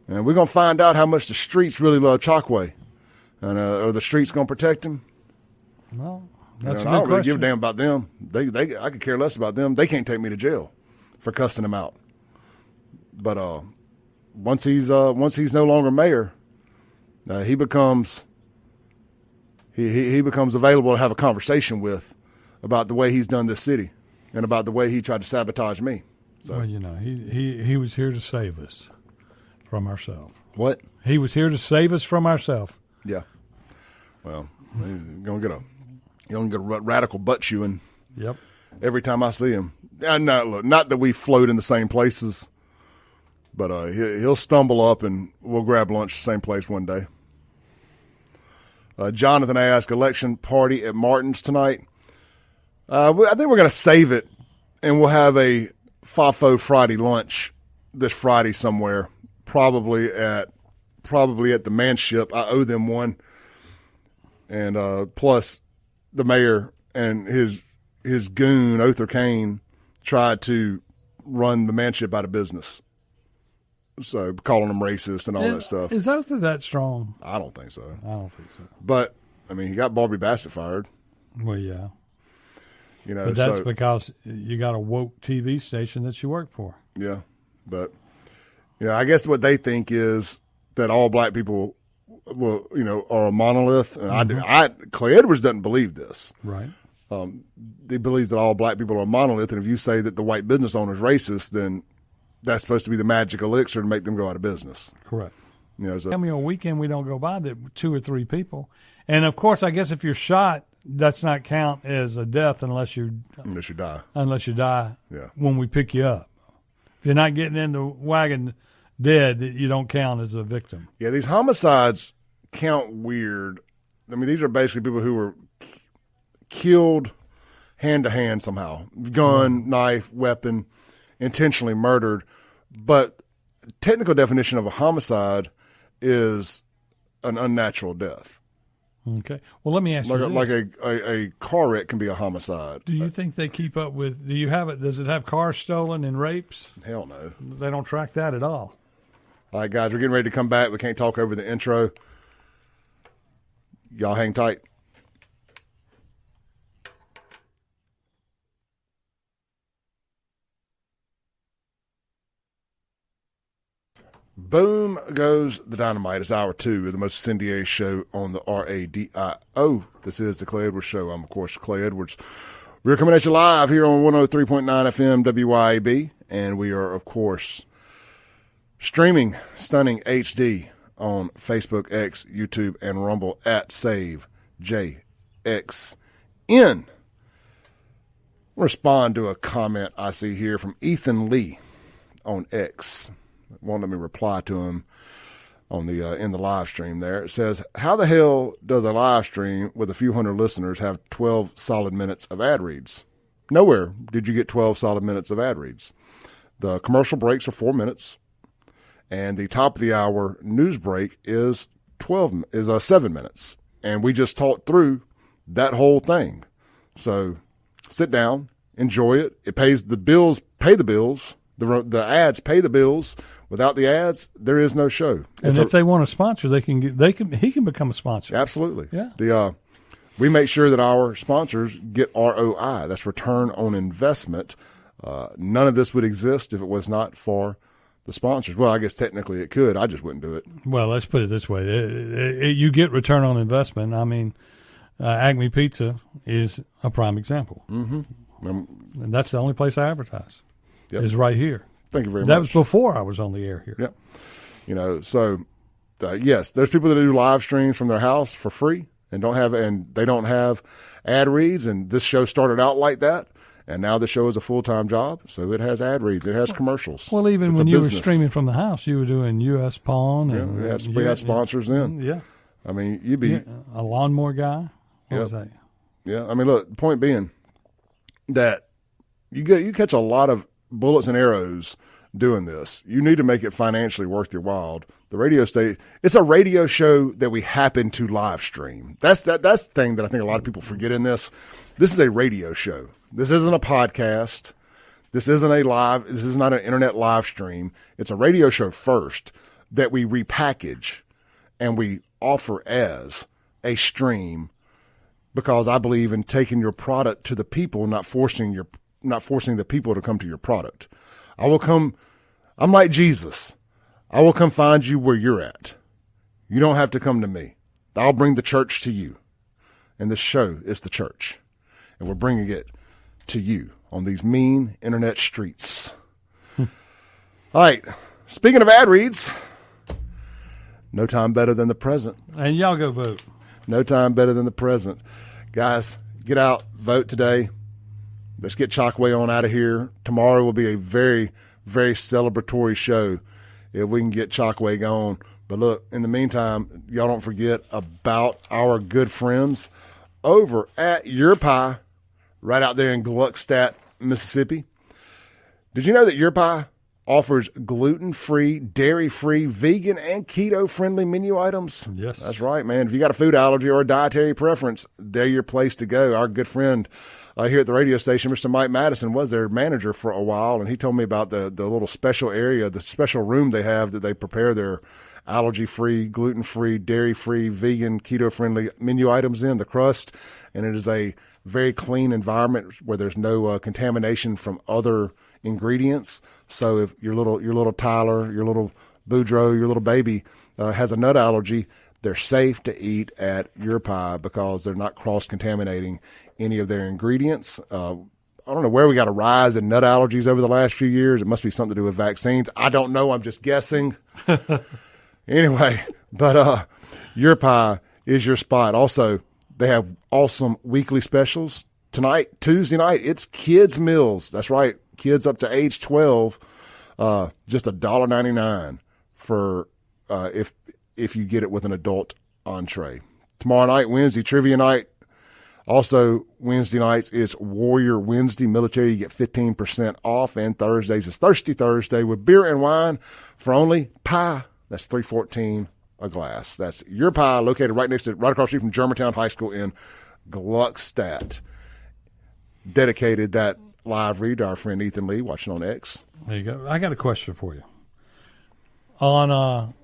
And we're going to find out how much the streets really love Chokeway. And are the streets going to protect him? Well, that's a good I don't really question. give a damn about them. I could care less about them. They can't take me to jail for cussing him out. But once he's no longer mayor, he becomes available to have a conversation with about the way he's done this city and about the way he tried to sabotage me. So, well, he was here to save us from ourselves. What? He was here to save us from ourselves. Yeah. Well, you're gonna get a radical butt chewing. Yep. Every time I see him. Not that we float in the same places, but he'll stumble up and we'll grab lunch the same place one day. Jonathan asked, election party at Martin's tonight. I think we're going to save it, and we'll have a FAFO Friday lunch this Friday somewhere, probably at the Manship. I owe them one. And plus the mayor and his goon, Other Kane, tried to run the Manship out of business. So calling them racist and all that stuff. Is Other that strong? I don't think so. I don't think so. But, I mean, he got Barbie Bassett fired. Well, yeah. But that's because you got a woke TV station that you work for. Yeah. But, I guess what they think is that all black people are a monolith. And Clay Edwards doesn't believe this. Right. He believes that all black people are a monolith. And if you say that the white business owner is racist, then that's supposed to be the magic elixir to make them go out of business. Correct. So, Tell me, on a weekend we don't go by that 2 or 3 people. And, of course, I guess if you're shot, that's not count as a death unless you die. Yeah. When we pick you up. If you're not getting in the wagon dead, you don't count as a victim. Yeah, these homicides count weird. I mean, these are basically people who were killed hand-to-hand somehow. Gun, knife, weapon, intentionally murdered. But technical definition of a homicide is an unnatural death. Okay. Well, let me ask you this. Like a car wreck can be a homicide. Do you think they keep up with – does it have cars stolen and rapes? Hell no. They don't track that at all. All right, guys, we're getting ready to come back. We can't talk over the intro. Y'all hang tight. Boom goes the dynamite. It's hour 2 of the most incendiary show on the RADIO. This is the Clay Edwards Show. I'm, of course, Clay Edwards. We're coming at you live here on 103.9 FM WYAB, and we are, of course, streaming Stunning HD on Facebook, X, YouTube, and Rumble at Save JXN. Respond to a comment I see here from Ethan Lee on X. Won't let me reply to him on the in the live stream there. It says, how the hell does a live stream with a few hundred listeners have 12 solid minutes of ad reads? Nowhere did you get 12 solid minutes of ad reads. The commercial breaks are 4 minutes, and the top of the hour news break is 7 minutes. And we just talked through that whole thing. So sit down, enjoy it. It pays the bills, pay the bills. The ads pay the bills. Without the ads, there is no show. And if they want to sponsor, he can become a sponsor. Absolutely. Yeah. We make sure that our sponsors get ROI. That's return on investment None of this would exist if it was not for the sponsors. Well, I guess technically it could. I just wouldn't do it. Well, let's put it this way. You get return on investment. I mean, Acme Pizza is a prime example. Mm-hmm. And that's the only place I advertise. Yep. Is right here. Thank you very much. That was before I was on the air here. Yep. You know, so yes, there's people that do live streams from their house for free and they don't have ad reads. And this show started out like that. And now the show is a full-time job, so it has ad reads. It has commercials. Well, even it's when you were streaming from the house, you were doing U.S. Pawn. And, we had sponsors then. Yeah. I mean, you'd be a lawnmower guy. What was that? Yeah. I mean, look, the point being that you catch a lot of bullets and arrows doing this. You need to make it financially worth your while. The radio station, it's a radio show that we happen to live stream. That's the thing that I think a lot of people forget in this. This is a radio show. This isn't a podcast. This is not an internet live stream. It's a radio show first that we repackage and we offer as a stream because I believe in taking your product to the people, not forcing the people to come to your product. I'm like Jesus. I will come find you where you're at. You don't have to come to me. I'll bring the church to you. And this show is the church. And we're bringing it to you on these mean internet streets. All right. Speaking of ad reads, no time better than the present. And y'all go vote. No time better than the present. Guys, get out, vote today. Let's get Chockway on out of here. Tomorrow will be a very, very celebratory show if we can get Chockway going. But look, in the meantime, y'all don't forget about our good friends over at Your Pie, right out there in Gluckstadt, Mississippi. Did you know that Your Pie offers gluten-free, dairy-free, vegan, and keto-friendly menu items? Yes. That's right, man. If you got a food allergy or a dietary preference, they're your place to go. Our good friend here at the radio station, Mr. Mike Madison, was their manager for a while, and he told me about the little special area, the special room they have that they prepare their allergy-free, gluten-free, dairy-free, vegan, keto-friendly menu items in, the crust, and it is a very clean environment where there's no contamination from other ingredients. So if your little Tyler, your little Boudreaux, your little baby has a nut allergy, they're safe to eat at Your Pie because they're not cross-contaminating any of their ingredients. I don't know where we got a rise in nut allergies over the last few years. It must be something to do with vaccines. I don't know. I'm just guessing. Anyway, but Your Pie is your spot. Also, they have awesome weekly specials. Tonight, Tuesday night, it's kids' meals. That's right. Kids up to age 12, just $1.99 for if you get it with an adult entree. Tomorrow night, Wednesday, trivia night. Also, Wednesday nights is Warrior Wednesday Military. You get 15% off. And Thursdays is Thirsty Thursday with beer and wine for only pie. That's $3.14 a glass. That's Your Pie, located right across the street from Germantown High School in Gluckstadt. Dedicated that live read to our friend Ethan Lee, watching on X. There you go. I got a question for you. On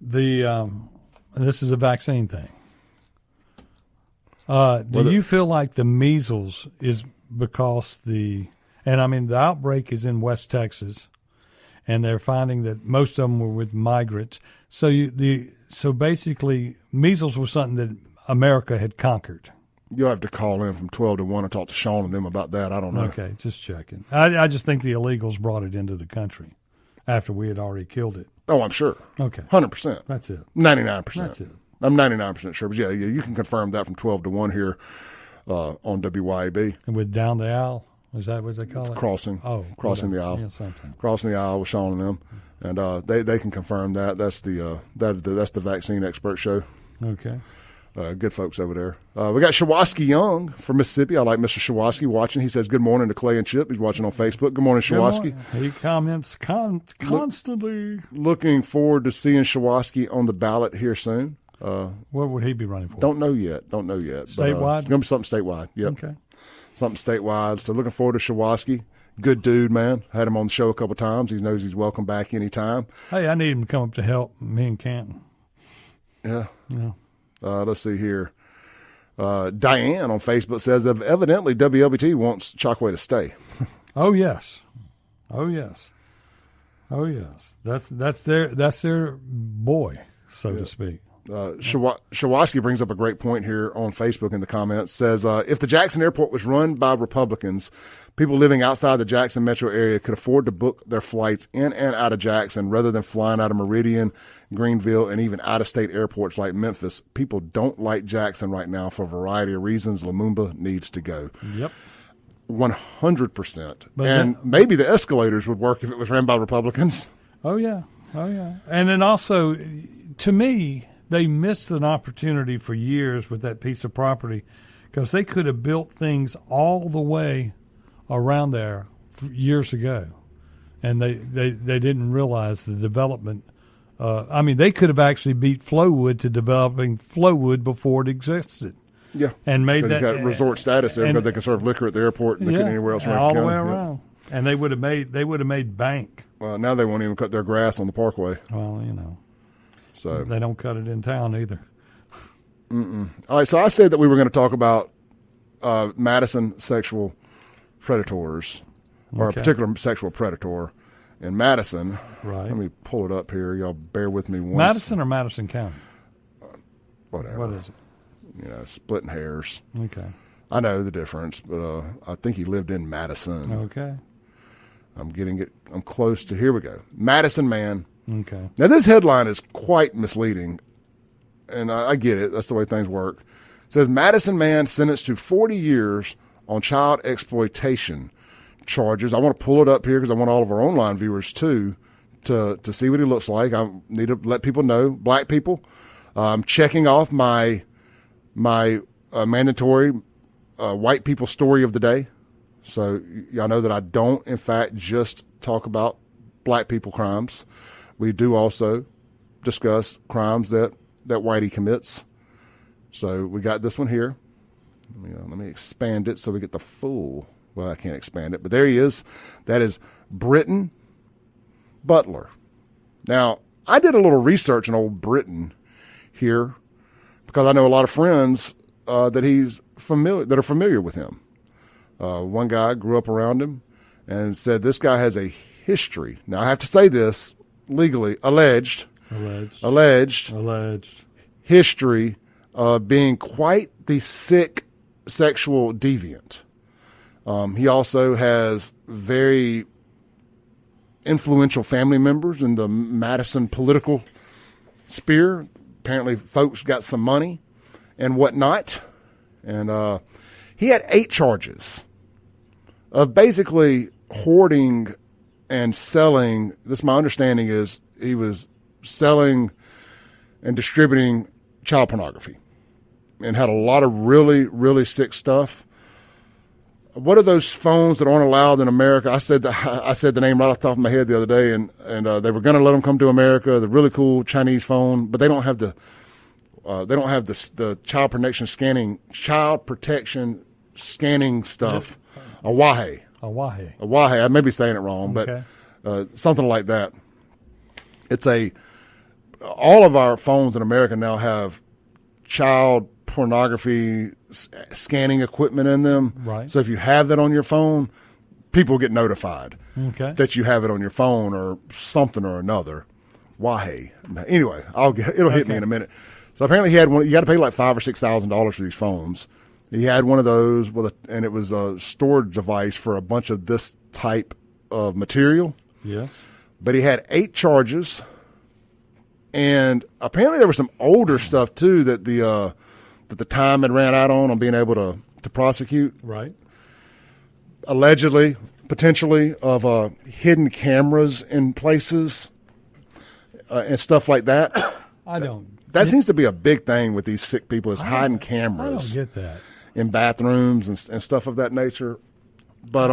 this is a vaccine thing. Do you feel like the measles is because the outbreak is in West Texas, and they're finding that most of them were with migrants. So basically, measles was something that America had conquered. You'll have to call in from 12 to 1 and talk to Sean and them about that. I don't know. Okay, just checking. I just think the illegals brought it into the country after we had already killed it. Oh, I'm sure. Okay. 100%. That's it. 99%. That's it. I'm 99% sure. But yeah, you can confirm that from 12 to 1 here on WYAB. And with Down the Aisle, is that what they call it? Crossing. Oh. Crossing the aisle. Yeah, something. Crossing the aisle with Sean and them. And they can confirm that. That's the Vaccine Expert Show. Okay. Good folks over there. We got Shawaski Young from Mississippi. I like Mr. Shawaski watching. He says, good morning to Clay and Chip. He's watching on Facebook. Good morning, Shawaski. He comments constantly. Looking forward to seeing Shawaski on the ballot here soon. What would he be running for? Don't know yet. Statewide? It's going to be something statewide. Yep. Okay. Something statewide. So looking forward to Shawaski. Good dude, man. Had him on the show a couple times. He knows he's welcome back anytime. Hey, I need him to come up to help me and Canton. Yeah. Yeah. Let's see here. Diane on Facebook says, evidently WLBT wants Chockway to stay. Oh yes, oh yes, oh yes. That's their boy, so to speak. Shawaski brings up a great point here on Facebook in the comments. Says, if the Jackson Airport was run by Republicans, people living outside the Jackson metro area could afford to book their flights in and out of Jackson rather than flying out of Meridian, Greenville, and even out-of-state airports like Memphis. People don't like Jackson right now for a variety of reasons. Lumumba needs to go. Yep. 100%. And maybe the escalators would work if it was ran by Republicans. Oh, yeah. Oh, yeah. And then also, to me, they missed an opportunity for years with that piece of property because they could have built things all the way around there years ago. And they didn't realize the development. They could have actually beat Flowwood to developing Flowwood before it existed. Yeah. And made that. Got resort status there because they can serve liquor at the airport and liquor anywhere else around the county. All the way around. Yeah. And they would have made bank. Well, now they won't even cut their grass on the parkway. Well, So they don't cut it in town either. All right, so I said that we were going to talk about Madison sexual predators, or a particular sexual predator in Madison. Right. Let me pull it up here. Y'all bear with me once. Madison or Madison County? Whatever. What is it? Splitting hairs. Okay. I know the difference, but I think he lived in Madison. Okay. I'm getting it. I'm close to. Here we go. Madison man. Okay. Now, this headline is quite misleading, and I get it. That's the way things work. It says, Madison man sentenced to 40 years on child exploitation charges. I want to pull it up here because I want all of our online viewers, too, to see what he looks like. I need to let people know, black people. I'm checking off my mandatory white people story of the day. So y'all know that I don't, in fact, just talk about black people crimes. We do also discuss crimes that whitey commits. So we got this one here. Let me expand it so we get the full. Well, I can't expand it, but there he is. That is Britton Butler. Now, I did a little research on old Britton here because I know a lot of friends that are familiar with him. One guy grew up around him and said this guy has a history. Now, I have to say this legally, alleged history of being quite the sick sexual deviant. He also has very influential family members in the Madison political sphere. Apparently, folks got some money and whatnot. And he had 8 charges of basically hoarding and selling. This, my understanding is, he was selling and distributing child pornography and had a lot of really, really sick stuff. What are those phones that aren't allowed in America? I said the name right off the top of my head the other day, and they were going to let them come to America. The really cool Chinese phone, but they don't have the child protection scanning stuff. Awahe. I may be saying it wrong, okay. But something like that. All of our phones in America now have child pornography scanning equipment in them. Right. So if you have that on your phone, people get notified that you have it on your phone or something or another. Why? Anyway, it'll hit me in a minute. So apparently he had one. You got to pay like $5,000 or $6,000 for these phones. He had one of those and it was a storage device for a bunch of this type of material. Yes. But he had 8 charges, and apparently there was some older stuff too that the time had ran out on being able to prosecute. Right. Allegedly, potentially, of hidden cameras in places and stuff like that. That seems to be a big thing with these sick people, is hiding cameras. I don't get that. In bathrooms and stuff of that nature. But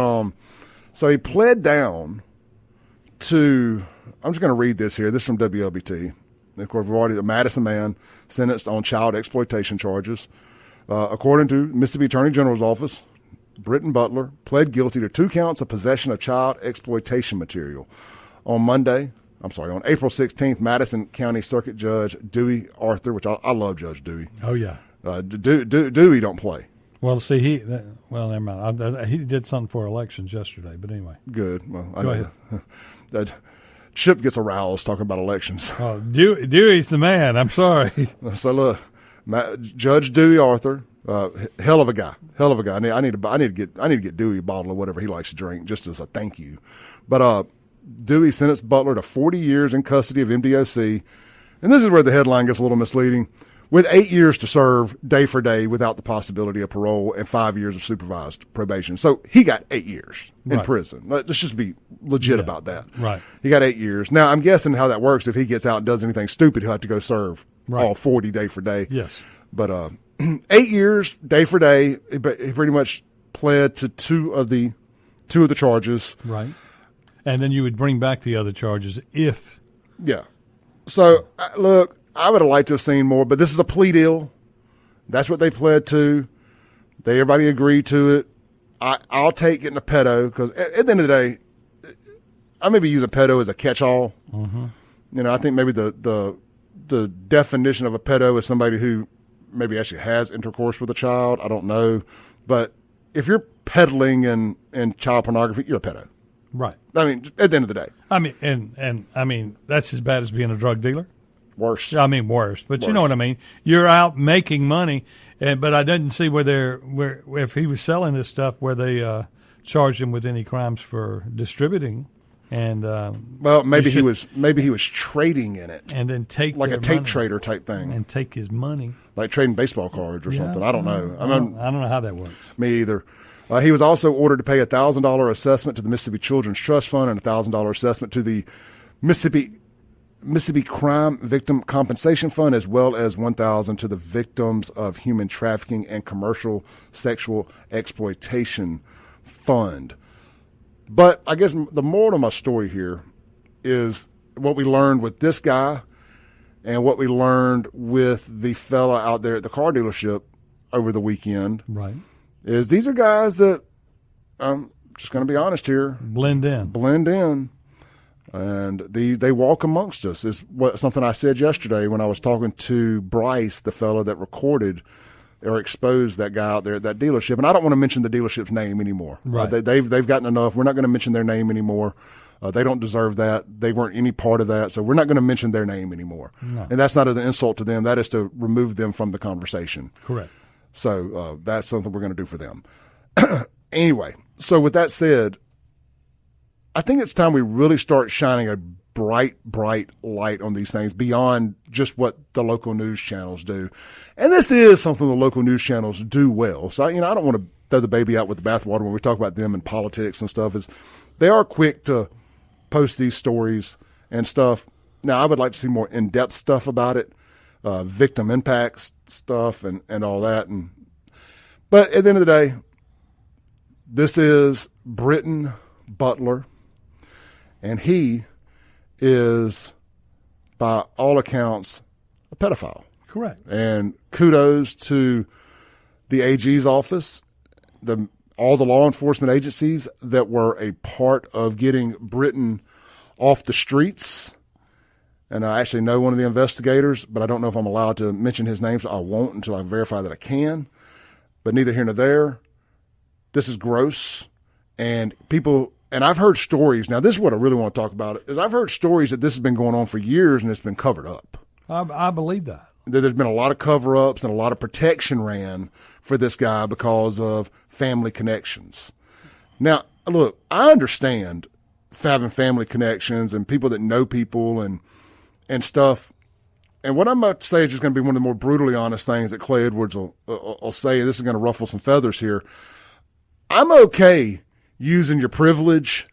so he pled down to, I'm just going to read this here. This is from WLBT. And of course, we've already, a Madison man sentenced on child exploitation charges. According to Mississippi Attorney General's office, Britton Butler pled guilty to 2 counts of possession of child exploitation material. On April 16th, Madison County Circuit Judge Dewey Arthur, which I love Judge Dewey. Oh, yeah. Dewey don't play. Well, see, never mind. He did something for elections yesterday, but anyway. Good. Well, Go ahead. That Chip gets aroused talking about elections. Oh, Dewey's the man. I'm sorry. So look, Judge Dewey Arthur, hell of a guy. I need to get Dewey a bottle of whatever he likes to drink just as a thank you. But Dewey sentenced Butler to 40 years in custody of MDOC, and this is where the headline gets a little misleading. With 8 years to serve day for day without the possibility of parole and 5 years of supervised probation. So he got 8 years in prison. Let's just be legit about that. Right. He got 8 years. Now, I'm guessing how that works. If he gets out and does anything stupid, he'll have to go serve all 40 day for day. Yes. But 8 years, day for day, but he pretty much pled to two of the charges. Right. And then you would bring back the other charges if. Yeah. So, look. I would have liked to have seen more, but this is a plea deal. That's what they pled to. Everybody agreed to it. I'll take getting a pedo because at the end of the day, I maybe use a pedo as a catch-all. Mm-hmm. I think maybe the definition of a pedo is somebody who maybe actually has intercourse with a child. I don't know, but if you're peddling in child pornography, you're a pedo. Right. I mean, at the end of the day. I mean, and that's as bad as being a drug dealer. Worse. I mean, worse. But you know what I mean. You're out making money, but I didn't see where if he was selling this stuff, where they charged him with any crimes for distributing. And well, maybe he was trading in it, and then take like a tape trader type thing, and take his money, like trading baseball cards or something. I don't know. I don't know how that works. Me either. He was also ordered to pay a $1,000 assessment to the Mississippi Children's Trust Fund and a $1,000 assessment to the Mississippi Crime Victim Compensation Fund, as well as $1,000 to the Victims of Human Trafficking and Commercial Sexual Exploitation Fund. But I guess the moral of my story here is what we learned with this guy and what we learned with the fella out there at the car dealership over the weekend. Right. Is these are guys that, I'm just going to be honest here. Blend in. And they walk amongst us is something I said yesterday when I was talking to Bryce, the fellow that recorded or exposed that guy out there at that dealership. And I don't want to mention the dealership's name anymore. Right. They've gotten enough. We're not going to mention their name anymore. They don't deserve that. They weren't any part of that. So we're not going to mention their name anymore. No. And that's not as an insult to them. That is to remove them from the conversation. Correct. So that's something we're going to do for them. Anyway, so with that said, I think it's time we really start shining a bright light on these things beyond just what the local news channels do. And this is something the local news channels do well. So, I don't want to throw the baby out with the bathwater when we talk about them and politics and stuff. Is they are quick to post these stories and stuff. Now, I would like to see more in-depth stuff about it, victim impact stuff and all that. But at the end of the day, this is Britton Butler. And he is, by all accounts, a pedophile. Correct. And kudos to the AG's office, all the law enforcement agencies that were a part of getting Britton off the streets. And I actually know one of the investigators, but I don't know if I'm allowed to mention his name, so I won't until I verify that I can. But neither here nor there. This is gross. And people... And I've heard stories. Now, this is what I really want to talk about. Is I've heard stories that this has been going on for years and it's been covered up. I believe that. There's been a lot of cover-ups and a lot of protection ran for this guy because of family connections. Now, look, I understand having family connections and people that know people and stuff. And what I'm about to say is just going to be one of the more brutally honest things that Clay Edwards will say. And this is going to ruffle some feathers here. I'm okay using your privilege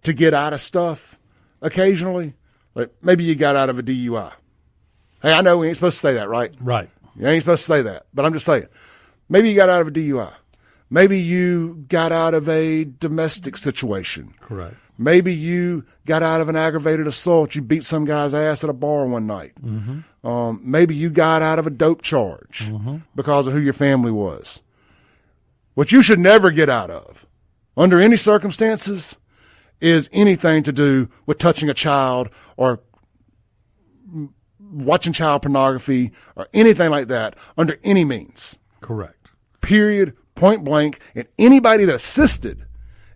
to get out of stuff occasionally. Like maybe you got out of a DUI. Hey, I know we ain't supposed to say that, right? Right. You ain't supposed to say that, but I'm just saying. Maybe you got out of a DUI. Maybe you got out of a domestic situation. Correct. Maybe you got out of an aggravated assault. You beat some guy's ass at a bar one night. Mm-hmm. Maybe you got out of a dope charge because of who your family was. What you should never get out of, under any circumstances, is anything to do with touching a child or watching child pornography or anything like that under any means. Correct. Period. point blank, and anybody that assisted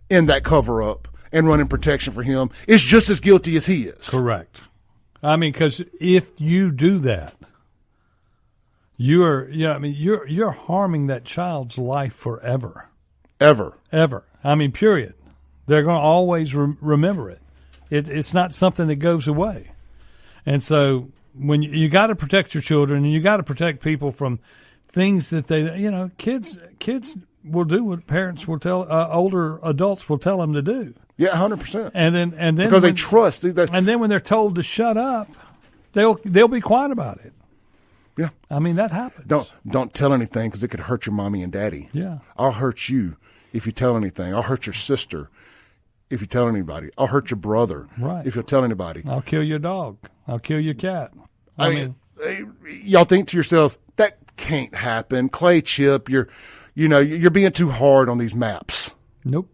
in that cover-up and running protection for him is just as guilty as he is. Correct. I mean, because if you do that, you're harming that child's life forever. Ever. I mean, period. They're going to always remember it. It's not something that goes away. And so when you got to protect your children, and you got to protect people from things that kids will do what parents will tell, older adults will tell them to do. Yeah, 100%. And then because they trust. And then when they're told to shut up, they'll be quiet about it. Yeah, I mean, that happens. Don't tell anything because it could hurt your mommy and daddy. Yeah, I'll hurt you if you tell anything. I'll hurt your sister if you tell anybody. I'll hurt your brother if you tell anybody. I'll kill your dog. I'll kill your cat. I mean, y'all think to yourselves, that can't happen. Clay Chip, you're being too hard on these maps. Nope.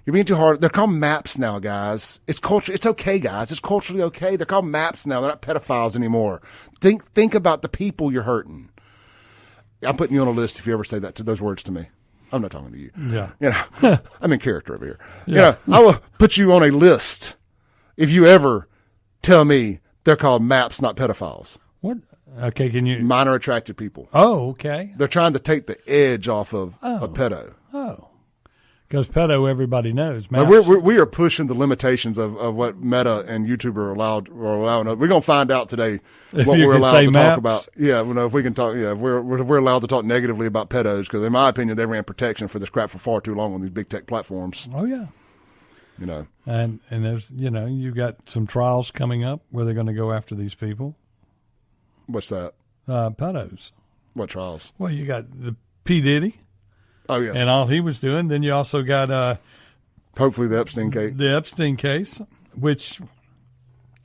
You're being too hard. They're called maps now, guys. It's culture. It's okay, guys. It's culturally okay. They're called maps now. They're not pedophiles anymore. Think about the people you're hurting. I'm putting you on a list if you ever say those words to me. I'm not talking to you. Yeah. I'm in character over here. Yeah. I will put you on a list if you ever tell me they're called maps, not pedophiles. What? Okay, can you? Minor attracted people. Oh, okay. They're trying to take the edge off of a pedo. Oh. Because pedo, everybody knows. Now, we are pushing the limitations of what Meta and YouTube are allowing us. We're going to find out today what we're allowed to talk about. Yeah, if we can talk. Yeah, if we're allowed to talk negatively about pedos, because in my opinion, they ran protection for this crap for far too long on these big tech platforms. Oh yeah. And there's you've got some trials coming up where they're going to go after these people. What's that? Pedos. What trials? Well, you got the P. Diddy. Oh, yes. And all he was doing. Then you also got hopefully the Epstein case. The Epstein case, which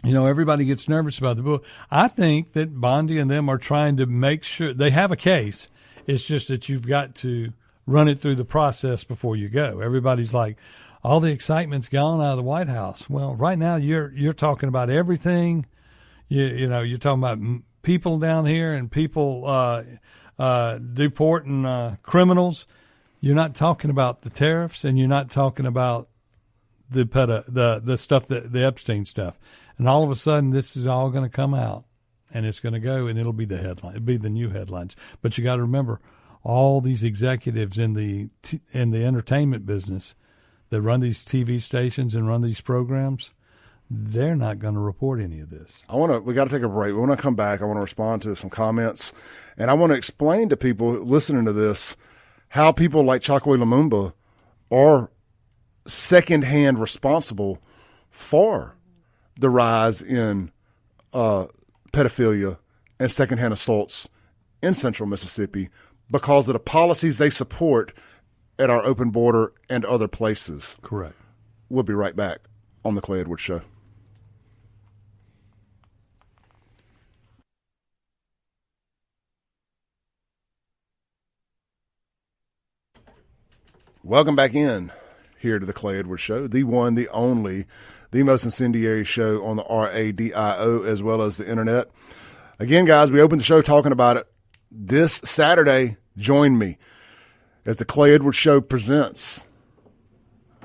everybody gets nervous about the book. I think that Bondi and them are trying to make sure they have a case. It's just that you've got to run it through the process before you go. Everybody's like, all the excitement's gone out of the White House. Well, right now you're talking about everything. You're talking about people down here and people deporting criminals. You're not talking about the tariffs, and you're not talking about the stuff the Epstein stuff. And all of a sudden, this is all going to come out, and it's going to go, and it'll be the headline. It'll be the new headlines. But you got to remember, all these executives in the entertainment business that run these TV stations and run these programs, they're not going to report any of this. We got to take a break. We want to come back. I want to respond to some comments, and I want to explain to people listening to this how people like Chokwe Lumumba are secondhand responsible for the rise in pedophilia and secondhand assaults in central Mississippi because of the policies they support at our open border and other places. Correct. We'll be right back on the Clay Edwards Show. Welcome back in here to the Clay Edwards Show, the one, the only, the most incendiary show on the radio as well as the internet. Again, guys, we opened the show talking about it. This Saturday, join me as the Clay Edwards Show presents.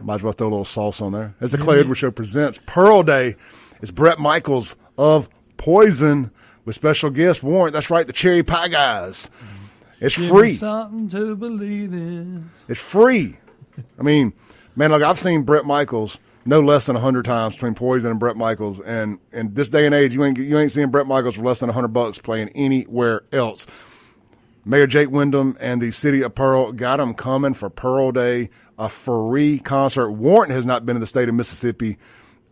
Might as well throw a little sauce on there. As the Clay Edwards Show presents Pearl Day, it's Brett Michaels of Poison with special guest Warrant. That's right, the Cherry Pie Guys. It's free. Something to believe in. It's free. I mean, man, look, I've seen Brett Michaels no less than 100 times between Poison and Brett Michaels, and in this day and age, you ain't seeing Brett Michaels for less than $100 playing anywhere else. Mayor Jake Wyndham and the city of Pearl got him coming for Pearl Day, a free concert. Warrant has not been in the state of Mississippi,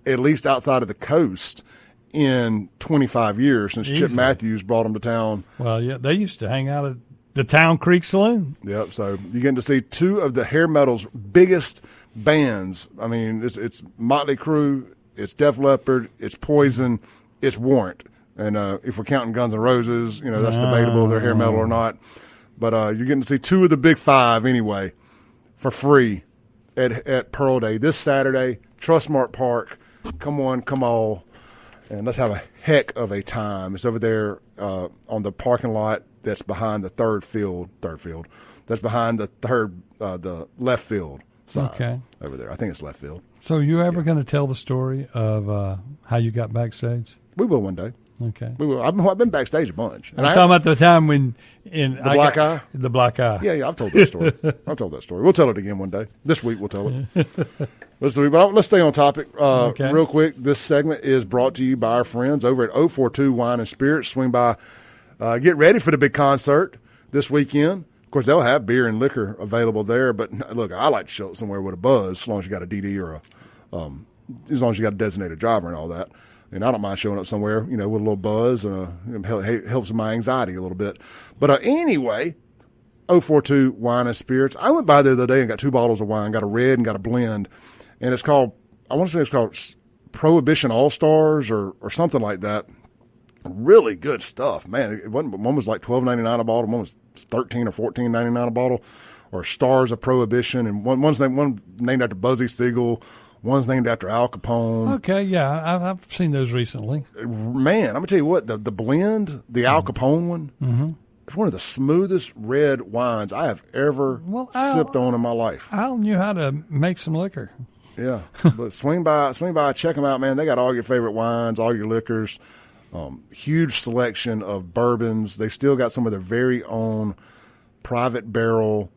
at least outside of the coast, in 25 years since Chip Matthews brought him to town. Well, yeah, they used to hang out at the Town Creek Saloon. Yep, so you're getting to see two of the hair metal's biggest bands. I mean, it's Motley Crue, it's Def Leppard, it's Poison, it's Warrant. And if we're counting Guns N' Roses, that's debatable, they're hair metal or not. But you're getting to see two of the big five anyway for free at Pearl Day this Saturday, Trustmark Park. Come on, come all, and let's have a heck of a time. It's over there on the parking lot that's behind the third field, That's behind the the left field side over there. I think it's left field. So you ever going to tell the story of how you got backstage? We will one day. Okay. We will. I've been backstage a bunch. I'm talking about the time when the black eye. The black eye. Yeah, I've told that story. I've told that story. We'll tell it again one day. This week we'll tell it. Let's stay on topic real quick. This segment is brought to you by our friends over at 042 Wine and Spirits. Swing by, get ready for the big concert this weekend. Of course, they'll have beer and liquor available there. But look, I like to show up somewhere with a buzz, as long as you got a DD or as long as you got a designated driver and all that. And I don't mind showing up somewhere, with a little buzz. It helps with my anxiety a little bit. But anyway, 042 Wine and Spirits. I went by there the other day and got 2 bottles of wine, got a red and got a blend. And it's called, I want to say it's called Prohibition All-Stars or something like that. Really good stuff, man. One was like $12.99 a bottle. One was $13 or $14.99 a bottle. Or Stars of Prohibition. And one named after Bugsy Siegel. One's named after Al Capone. Okay, yeah, I've seen those recently. Man, I'm going to tell you what, the blend, the Al Capone one, it's one of the smoothest red wines I have ever sipped on in my life. Al knew how to make some liquor. Yeah, but swing by, check them out, man. They got all your favorite wines, all your liquors, huge selection of bourbons. They still got some of their very own private barrel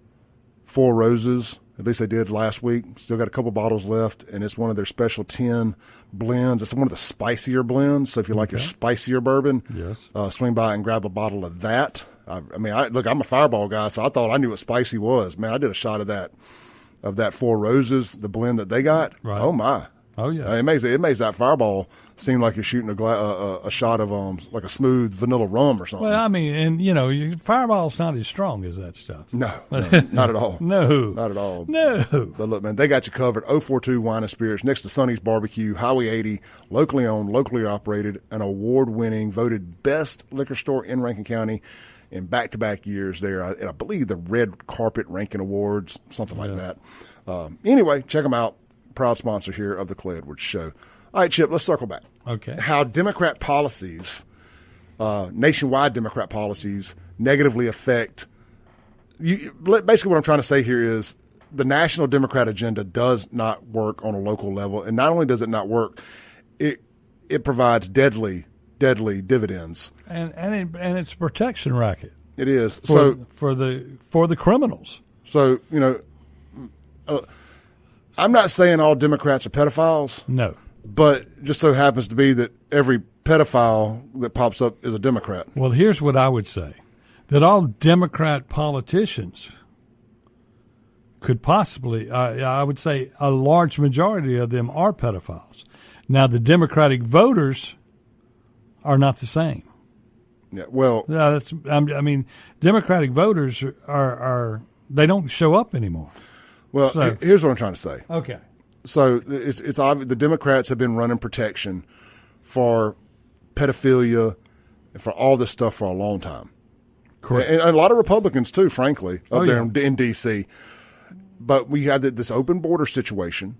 Four Roses. At least they did last week. Still got a couple bottles left, and it's one of their special 10 blends. It's one of the spicier blends, so if you like your spicier bourbon, swing by and grab a bottle of that. Look, I'm a Fireball guy, so I thought I knew what spicy was. Man, I did a shot of that Four Roses, the blend that they got. Right. Oh, my. Oh, yeah. It makes that Fireball seem like you're shooting a shot of like a smooth vanilla rum or something. Well, I mean, and, Fireball's not as strong as that stuff. No, not at all. No. Not at all. No. But look, man, they got you covered. 042 Wine and Spirits next to Sonny's Barbecue, Highway 80, locally owned, locally operated, an award-winning, voted best liquor store in Rankin County in back-to-back years there. And I believe the Red Carpet Rankin Awards, something like that. Anyway, check them out. Proud sponsor here of the Clay Edwards Show. All right, Chip, let's circle back. Okay. How Democrat policies, nationwide Democrat policies, negatively affect you. Basically, what I'm trying to say here is the national Democrat agenda does not work on a local level. And not only does it not work, it provides deadly dividends. And it's a protection racket. It is. For the criminals. So, I'm not saying all Democrats are pedophiles. No. But just so happens to be that every pedophile that pops up is a Democrat. Well, here's what I would say. That all Democrat politicians could possibly, I would say a large majority of them are pedophiles. Now, the Democratic voters are not the same. Yeah, well. Democratic voters are they don't show up anymore. Well, here's what I'm trying to say. Okay. So it's obvious the Democrats have been running protection for pedophilia and for all this stuff for a long time. Correct. And a lot of Republicans, too, frankly, up there in D.C. But we have this open border situation.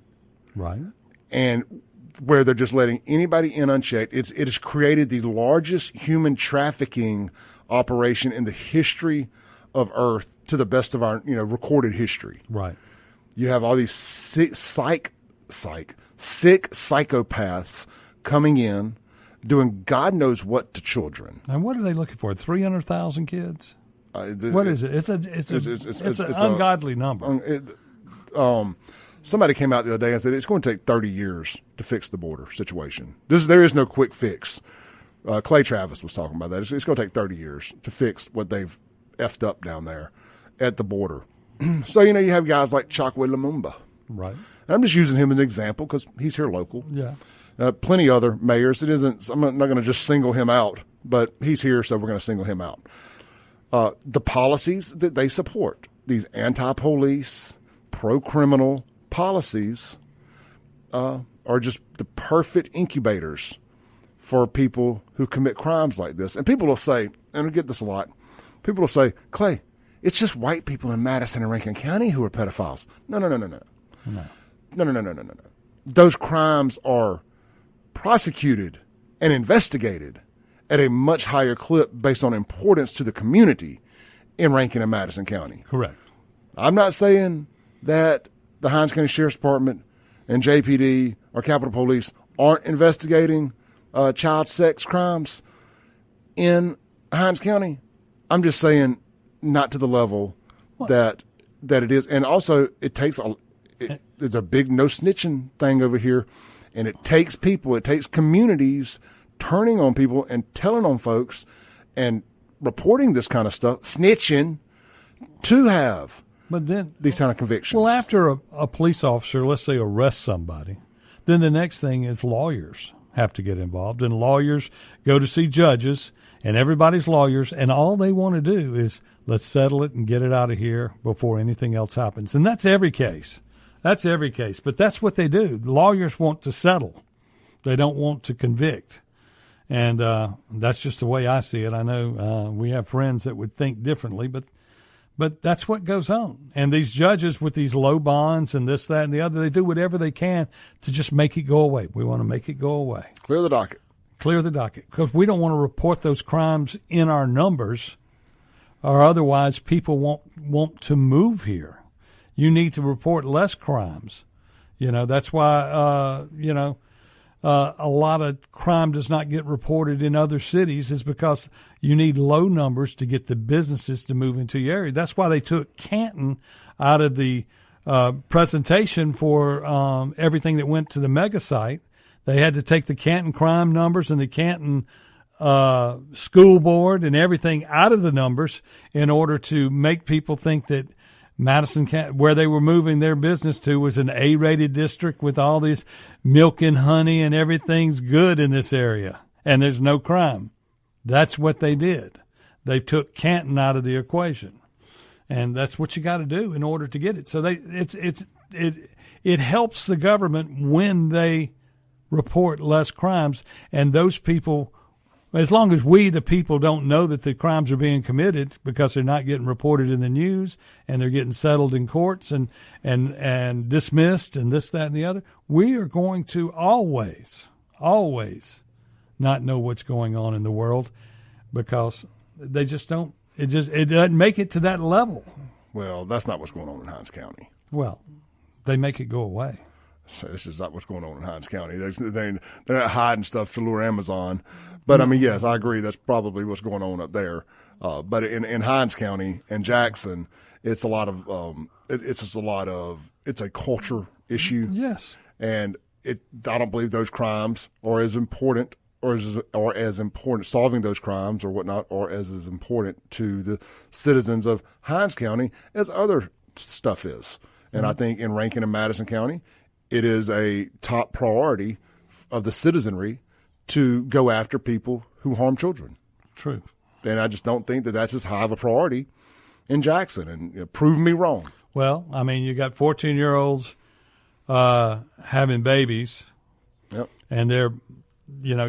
Right. And where they're just letting anybody in unchecked. It has created the largest human trafficking operation in the history of Earth to the best of our recorded history. Right. You have all these sick psychopaths coming in, doing God knows what to children. And what are they looking for? 300,000 kids? What is it? It's an ungodly number. Somebody came out the other day and said it's going to take 30 years to fix the border situation. There is no quick fix. Clay Travis was talking about that. It's going to take 30 years to fix what they've effed up down there at the border. So, you have guys like Chokwe Lumumba. Right. And I'm just using him as an example because he's here local. Yeah. Plenty other mayors. I'm not going to just single him out, but he's here, so we're going to single him out. The policies that they support, these anti-police, pro-criminal policies, are just the perfect incubators for people who commit crimes like this. And people will say, and I get this a lot, people will say, Clay, it's just white people in Madison and Rankin County who are pedophiles. No. Those crimes are prosecuted and investigated at a much higher clip based on importance to the community in Rankin and Madison County. Correct. I'm not saying that the Hinds County Sheriff's Department and JPD or Capitol Police aren't investigating child sex crimes in Hinds County. I'm just saying not to the level that it is. And also, it's a big no snitching thing over here, and it takes communities turning on people and telling on folks and reporting this kind of stuff, snitching, to have these kind of convictions. Well, after a police officer, let's say, arrests somebody, then the next thing is lawyers have to get involved, and lawyers go to see judges, and everybody's lawyers, and all they want to do is let's settle it and get it out of here before anything else happens. And that's every case. That's every case. But that's what they do. Lawyers want to settle. They don't want to convict. And that's just the way I see it. I know we have friends that would think differently, but that's what goes on. And these judges with these low bonds and this, that, and the other, they do whatever they can to just make it go away. We want to make it go away. Clear the docket. Clear the docket. Because we don't want to report those crimes in our numbers, or otherwise people won't want to move here. You need to report less crimes. That's why, a lot of crime does not get reported in other cities is because you need low numbers to get the businesses to move into your area. That's why they took Canton out of the presentation for everything that went to the mega site. They had to take the Canton crime numbers and the Canton school board and everything out of the numbers in order to make people think that Madison, where they were moving their business to, was an A-rated district with all this milk and honey and everything's good in this area, and there's no crime. That's what they did. They took Canton out of the equation, and that's what you got to do in order to get it. So it helps the government when they report less crimes, and those people, as long as we, the people, don't know that the crimes are being committed because they're not getting reported in the news and they're getting settled in courts and dismissed and this, that, and the other, we are going to always not know what's going on in the world because they just don't. It doesn't make it to that level. Well, that's not what's going on in Hinds County. Well, they make it go away. So this is not what's going on in Hinds County. They're not hiding stuff to lure Amazon. But, I mean, yes, I agree. That's probably what's going on up there. But in Hinds County and Jackson, it's a lot of it's a culture issue. Yes. And I don't believe those crimes are as important or as important, solving those crimes or whatnot, or as important to the citizens of Hinds County as other stuff is. And I think in Rankin and Madison County, it is a top priority of the citizenry to go after people who harm children. True. And I just don't think that that's as high of a priority in Jackson. And prove me wrong. Well, I mean, you got 14-year-olds having babies. Yep. And they're,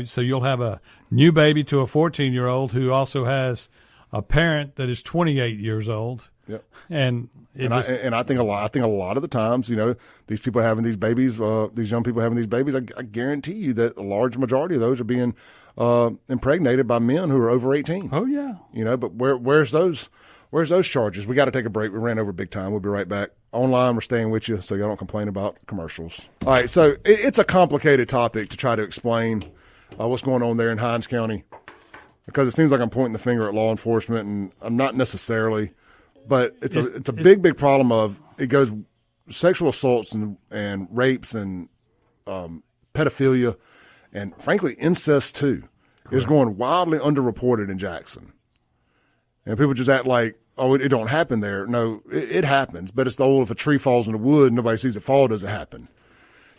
so you'll have a new baby to a 14-year-old who also has a parent that is 28 years old. Yep. And I think a lot of the times, these people having these babies, these young people having these babies, I guarantee you that a large majority of those are being impregnated by men who are over 18. Oh yeah. But where's those charges? We got to take a break. We ran over big time. We'll be right back. Online, we're staying with you, so y'all don't complain about commercials. All right, so it's a complicated topic to try to explain what's going on there in Hinds County, because it seems like I'm pointing the finger at law enforcement, and I'm not necessarily. But it's a big problem of it goes sexual assaults and rapes and pedophilia and frankly incest too. Correct. Is going wildly underreported in Jackson, and people just act like it don't happen there. No, it happens. But it's the old if a tree falls in the wood and nobody sees it fall, does it happen?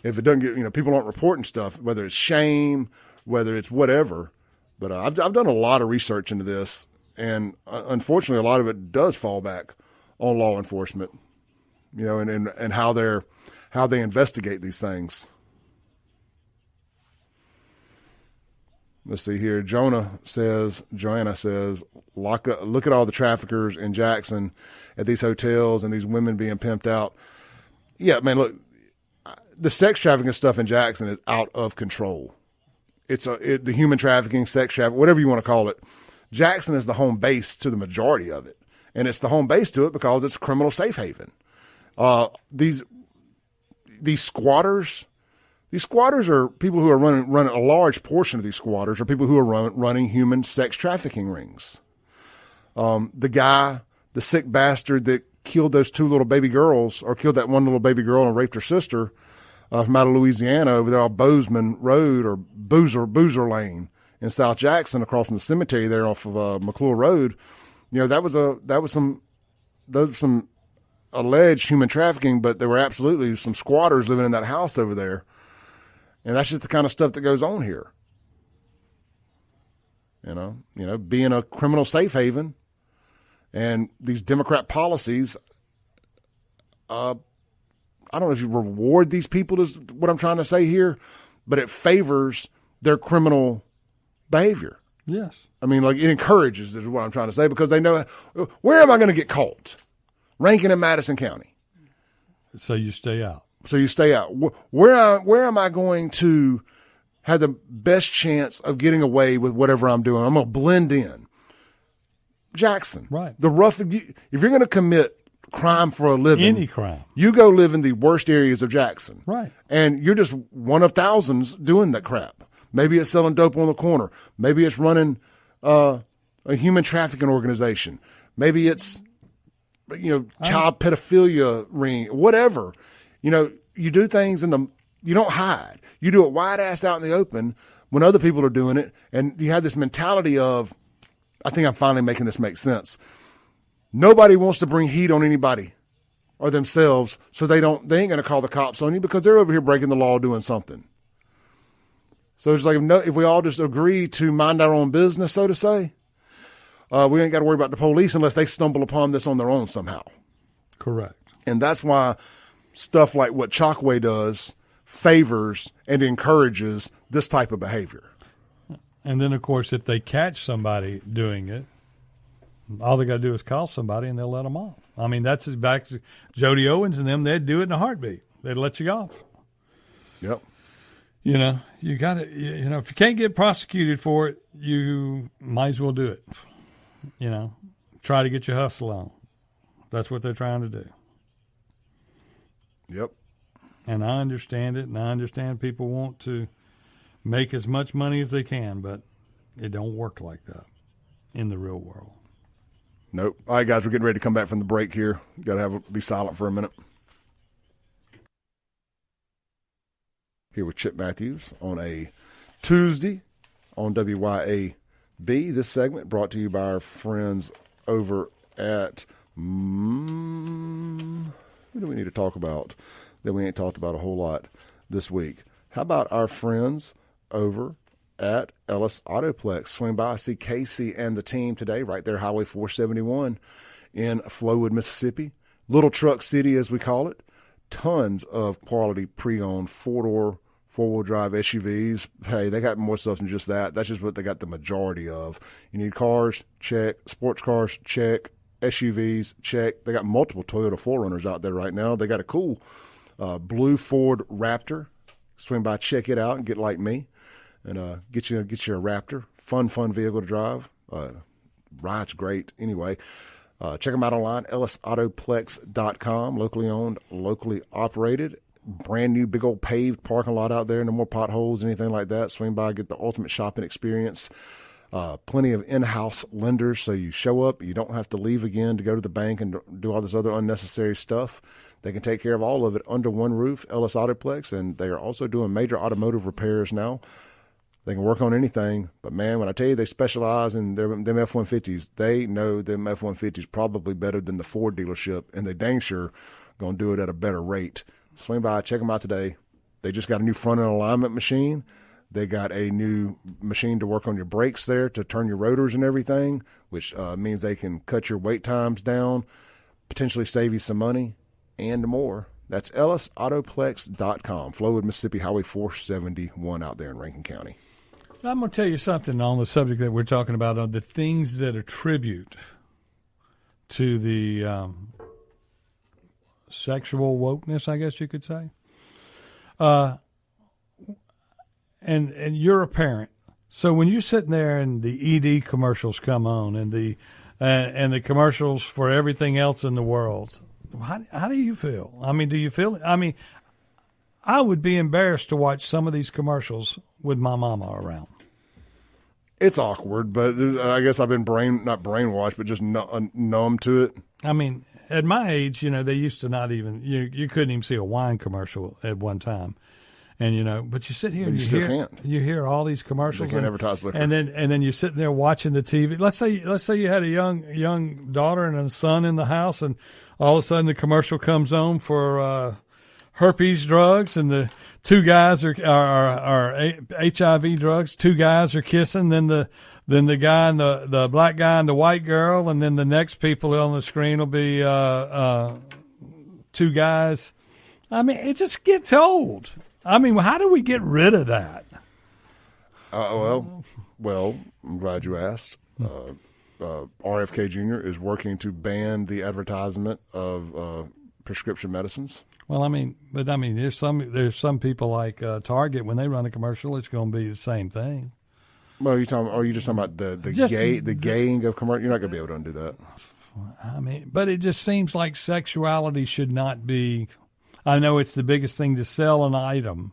If it doesn't get people aren't reporting stuff, whether it's shame, whether it's whatever. But I've done a lot of research into this. And unfortunately, a lot of it does fall back on law enforcement, and how they investigate these things. Let's see here. Joanna says, look at all the traffickers in Jackson at these hotels and these women being pimped out. Yeah, man, look, the sex trafficking stuff in Jackson is out of control. It's the human trafficking, sex trafficking, whatever you want to call it. Jackson is the home base to the majority of it. and it's the home base to it because it's criminal safe haven. These squatters. These squatters are people who are running a large portion of these squatters are people who are running human sex trafficking rings. The sick bastard that killed those two little baby girls, or killed that one little baby girl and raped her sister from out of Louisiana over there on Bozeman Road or Boozer Lane in South Jackson, across from the cemetery there off of McClure Road. That was some alleged human trafficking, but there were absolutely some squatters living in that house over there. And that's just the kind of stuff that goes on here. Being a criminal safe haven and these Democrat policies, I don't know if you reward these people is what I'm trying to say here, but it favors their criminal behavior. Yes. I mean, it encourages is what I'm trying to say, because they know, where am I going to get caught? Rankin and Madison County. So you stay out. Where am I going to have the best chance of getting away with whatever I'm doing? I'm going to blend in. Jackson. Right. If you're going to commit crime for a living. Any crime. You go live in the worst areas of Jackson. Right. And you're just one of thousands doing that crap. Maybe it's selling dope on the corner. Maybe it's running a human trafficking organization. Maybe it's, child pedophilia ring, whatever. You do things you don't hide. You do it wide ass out in the open when other people are doing it. And you have this mentality of, I think I'm finally making this make sense. Nobody wants to bring heat on anybody or themselves, so they ain't going to call the cops on you because they're over here breaking the law doing something. So it's like, if we all just agree to mind our own business, so to say, we ain't got to worry about the police unless they stumble upon this on their own somehow. Correct. And that's why stuff like what Chokwe does favors and encourages this type of behavior. And then, of course, if they catch somebody doing it, all they got to do is call somebody and they'll let them off. I mean, that's back to Jody Owens and them. They'd do it in a heartbeat. They'd let you off. Yep. You got to, if you can't get prosecuted for it, you might as well do it. Try to get your hustle on. That's what they're trying to do. Yep. And I understand it, and I understand people want to make as much money as they can, but it don't work like that in the real world. Nope. All right, guys, we're getting ready to come back from the break here. You got to be silent for a minute. Here with Chip Matthews on a Tuesday on WYAB. This segment brought to you by our friends over at what do we need to talk about that we ain't talked about a whole lot this week? How about our friends over at Ellis Autoplex? Swing by, see Casey and the team today right there, Highway 471 in Flowood, Mississippi. Little Truck City, as we call it. Tons of quality pre-owned four-door, four-wheel drive SUVs. Hey, they got more stuff than just that. That's just what they got the majority of. You need cars? Check. Sports cars? Check. SUVs? Check. They got multiple Toyota 4Runners out there right now. They got a cool blue Ford Raptor. Swing by, check it out, and get like me, and get you a Raptor. Fun vehicle to drive. Ride's great. Anyway, check them out online, ellisautoplex.com. Locally owned, locally operated. Brand new big old paved parking lot out there. No more potholes, anything like that. Swing by, get the ultimate shopping experience. Plenty of in-house lenders, so you show up, you don't have to leave again to go to the bank and do all this other unnecessary stuff. They can take care of all of it under one roof, Ellis Autoplex, and they are also doing major automotive repairs now. They can work on anything, but man, when I tell you they specialize in them F-150s, they know them F-150s probably better than the Ford dealership, and they dang sure going to do it at a better rate. Swing by, check them out today. They just got a new front-end alignment machine. They got a new machine to work on your brakes there to turn your rotors and everything, which means they can cut your wait times down, potentially save you some money, and more. That's EllisAutoplex.com, Flowood, Mississippi, Highway 471 out there in Rankin County. I'm going to tell you something on the subject that we're talking about, on the things that attribute to the sexual wokeness, I guess you could say. And you're a parent. So when you're sitting there and the ED commercials come on and the and the commercials for everything else in the world. How do you feel? I mean, do you feel? I mean, I would be embarrassed to watch some of these commercials with my mama around. It's awkward, but I guess I've been not brainwashed, but just numb to it. I mean, at my age, they used to not even you couldn't even see a wine commercial at one time, and but you sit here and you hear all these commercials. They can't advertise liquor, and then you're sitting there watching the TV. Let's say you had a young daughter and a son in the house, and all of a sudden the commercial comes on for herpes drugs, and the two guys are HIV drugs. Two guys are kissing. Then the guy and the black guy and the white girl, and then the next people on the screen will be two guys. I mean, it just gets old. I mean, how do we get rid of that? Well, I'm glad you asked. RFK Jr. is working to ban the advertisement of prescription medicines. Well, there's some people like Target, when they run a commercial, it's going to be the same thing. Well, are you just talking about the gaying of commercial? You're not going to be able to undo that. I mean, but it just seems like sexuality should not be. I know it's the biggest thing to sell an item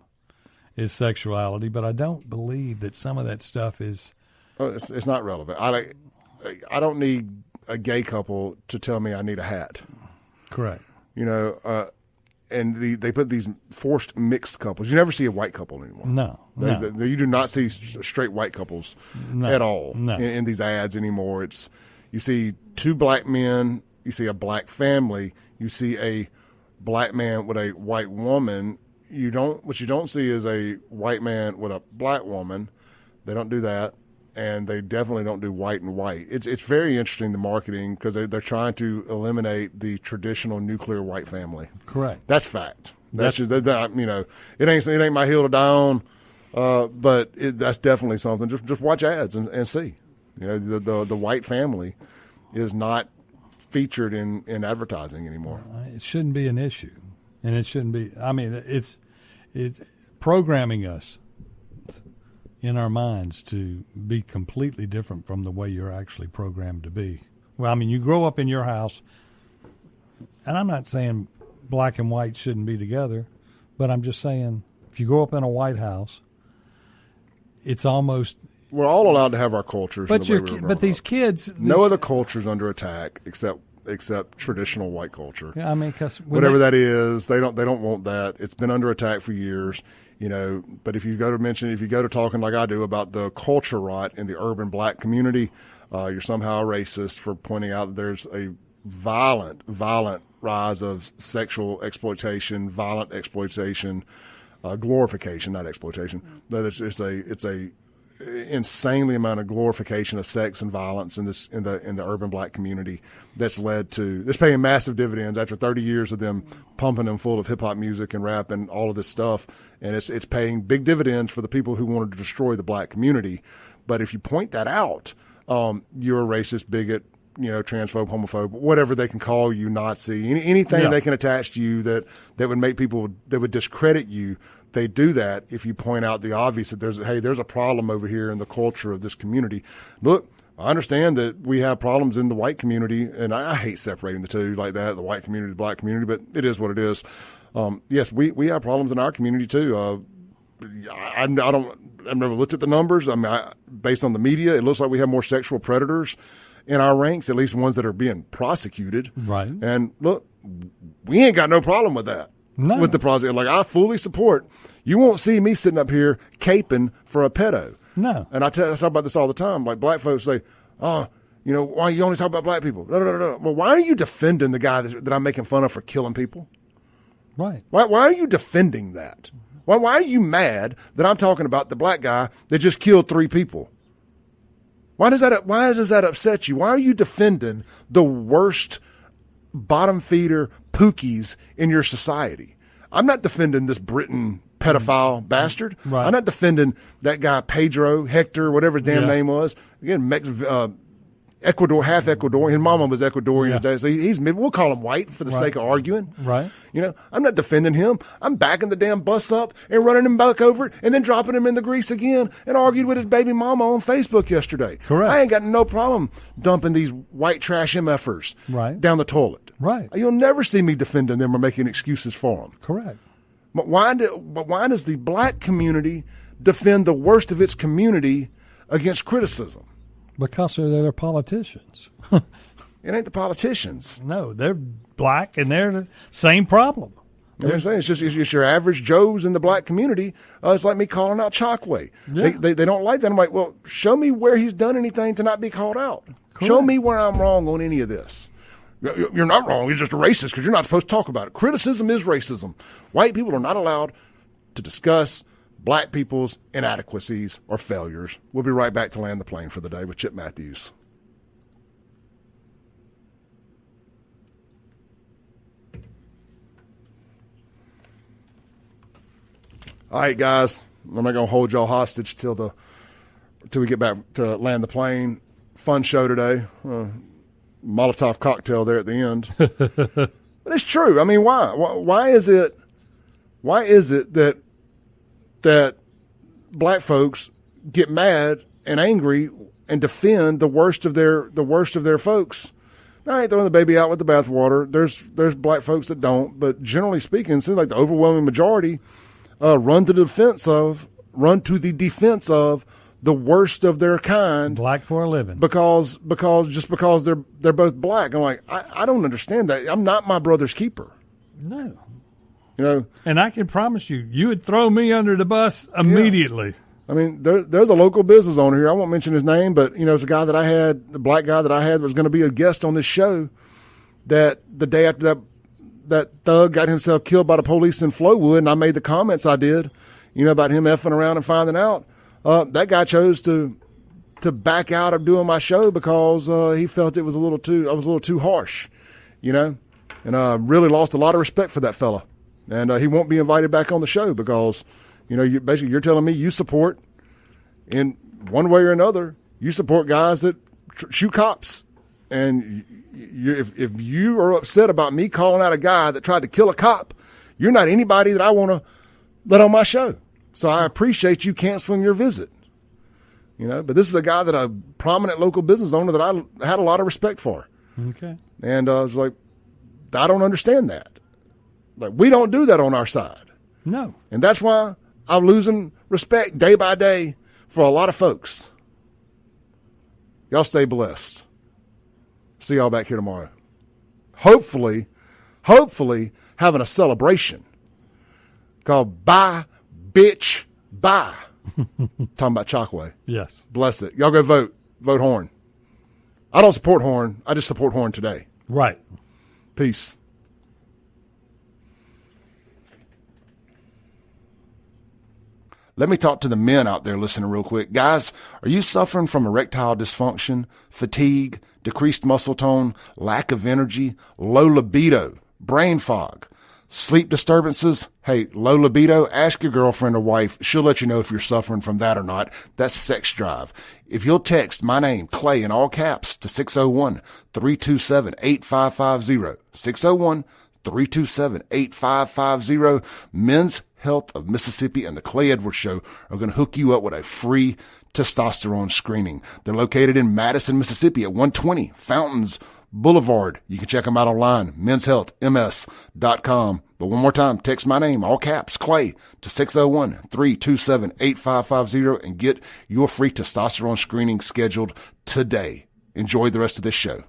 is sexuality, but I don't believe that some of that stuff is. Oh, it's not relevant. I don't need a gay couple to tell me I need a hat. Correct. And they put these forced mixed couples. You never see a white couple anymore. No. You do not see straight white couples at all in these ads anymore. You see two black men, you see a black family, you see a black man with a white woman. What you don't see is a white man with a black woman. They don't do that. And they definitely don't do white and white. It's very interesting, the marketing, because they're trying to eliminate the traditional nuclear white family. Correct. That's fact. That's it ain't my hill to die on, but that's definitely something. Just watch ads and see. The white family is not featured in advertising anymore. It shouldn't be an issue, and it shouldn't be. I mean, it's programming us in our minds to be completely different from the way you're actually programmed to be. Well, I mean, you grow up in your house, and I'm not saying black and white shouldn't be together, but I'm just saying if you grow up in a white house, it's almost... We're all allowed to have our cultures. But these kids... No other culture's under attack except traditional white culture. Yeah, I mean, because whatever that is, they don't want that. It's been under attack for years. But if you go to talking like I do about the culture rot in the urban black community, you're somehow a racist for pointing out that there's a violent rise of sexual exploitation, violent exploitation, glorification, not exploitation. But it's a insanely amount of glorification of sex and violence in the urban black community that's paying massive dividends after 30 years of them pumping them full of hip hop music and rap and all of this stuff, and it's paying big dividends for the people who wanted to destroy the black community. But if you point that out, you're a racist, bigot, transphobe, homophobe, whatever they can call you, Nazi, anything they can attach to you that would make people, that would discredit you. They do that if you point out the obvious that there's a problem over here in the culture of this community. Look, I understand that we have problems in the white community, and I hate separating the two like that, the white community, the black community, but it is what it is. Yes, we have problems in our community too. I've never looked at the numbers. I mean, based on the media, it looks like we have more sexual predators in our ranks, at least ones that are being prosecuted. Right. And look, we ain't got no problem with that. No. With the project. Like, I fully support. You won't see me sitting up here caping for a pedo. No. And I talk about this all the time. Like, black folks say, why you only talk about black people? No. Well, why are you defending the guy that I'm making fun of for killing people? Right. Why are you defending that? Why are you mad that I'm talking about the black guy that just killed 3 people? Why does that upset you? Why are you defending the worst bottom feeder pookies in your society? I'm not defending this Britain pedophile bastard. Right. I'm not defending that guy Pedro, Hector, whatever his damn name was. Again, Ecuador, half Ecuadorian. His mama was Ecuadorian. Yeah. His dad, so he's we'll call him white for the Right. sake of arguing. Right. You know, I'm not defending him. I'm backing the damn bus up and running him back over it and then dropping him in the grease again and argued with his baby mama on Facebook yesterday. Correct. I ain't got no problem dumping these white trash MFers Right. down the toilet. Right. You'll never see me defending them or making excuses for them. Correct. But why does the black community defend the worst of its community against criticism? Because they're their politicians. It ain't the politicians. No, they're black and they're the same problem. You know what I'm saying? It's just your average Joes in the black community. It's like me calling out Chokwe. Yeah. They don't like that. I'm like, well, show me where he's done anything to not be called out. Correct. Show me where I'm wrong on any of this. You're not wrong. You're just a racist because you're not supposed to talk about it. Criticism is racism. White people are not allowed to discuss black people's inadequacies or failures. We'll be right back to land the plane for the day with Chip Matthews. All right, guys. I'm not going to hold y'all hostage till we get back to land the plane. Fun show today. Molotov cocktail there at the end. But it's true. I mean, why? Why is it that black folks get mad and angry and defend the worst of their folks? Now, I ain't throwing the baby out with the bathwater. There's black folks that don't, but generally speaking, it seems like the overwhelming majority run to the defense of the worst of their kind. Black for a living. Because they're both black. I'm like, I don't understand that. I'm not my brother's keeper. No. You know, And I can promise you would throw me under the bus immediately. I mean, there's a local business owner here. I won't mention his name, but you know, it's a guy that I had, the black guy that I had was going to be a guest on this show. That the day after that thug got himself killed by the police in Flowood, and I made the comments I did, you know, about him effing around and finding out. That guy chose to back out of doing my show because he felt I was a little too harsh, you know, and I really lost a lot of respect for that fella. And he won't be invited back on the show because, you know, you're telling me you support, in one way or another, you support guys that shoot cops. And if you are upset about me calling out a guy that tried to kill a cop, you're not anybody that I want to let on my show. So I appreciate you canceling your visit. You know, but this is a guy that a prominent local business owner that I had a lot of respect for. Okay. And I was like, I don't understand that. Like, we don't do that on our side. No. And that's why I'm losing respect day by day for a lot of folks. Y'all stay blessed. See y'all back here tomorrow. Hopefully having a celebration called Bye, Bitch, Bye. Talking about Chokwe. Yes. Bless it. Y'all go vote. Vote Horn. I don't support Horn. I just support Horn today. Right. Peace. Let me talk to the men out there listening real quick. Guys, are you suffering from erectile dysfunction, fatigue, decreased muscle tone, lack of energy, low libido, brain fog, sleep disturbances? Hey, low libido, ask your girlfriend or wife. She'll let you know if you're suffering from that or not. That's sex drive. If you'll text my name, Clay, in all caps to 601-327-8550, 601-327-8550, Men's Health of Mississippi and the Clay Edwards Show are going to hook you up with a free testosterone screening. They're located in Madison, Mississippi at 120 Fountains Boulevard. You can check them out online, menshealthms.com. But one more time, text my name, all caps, Clay, to 601-327-8550 and get your free testosterone screening scheduled today. Enjoy the rest of this show.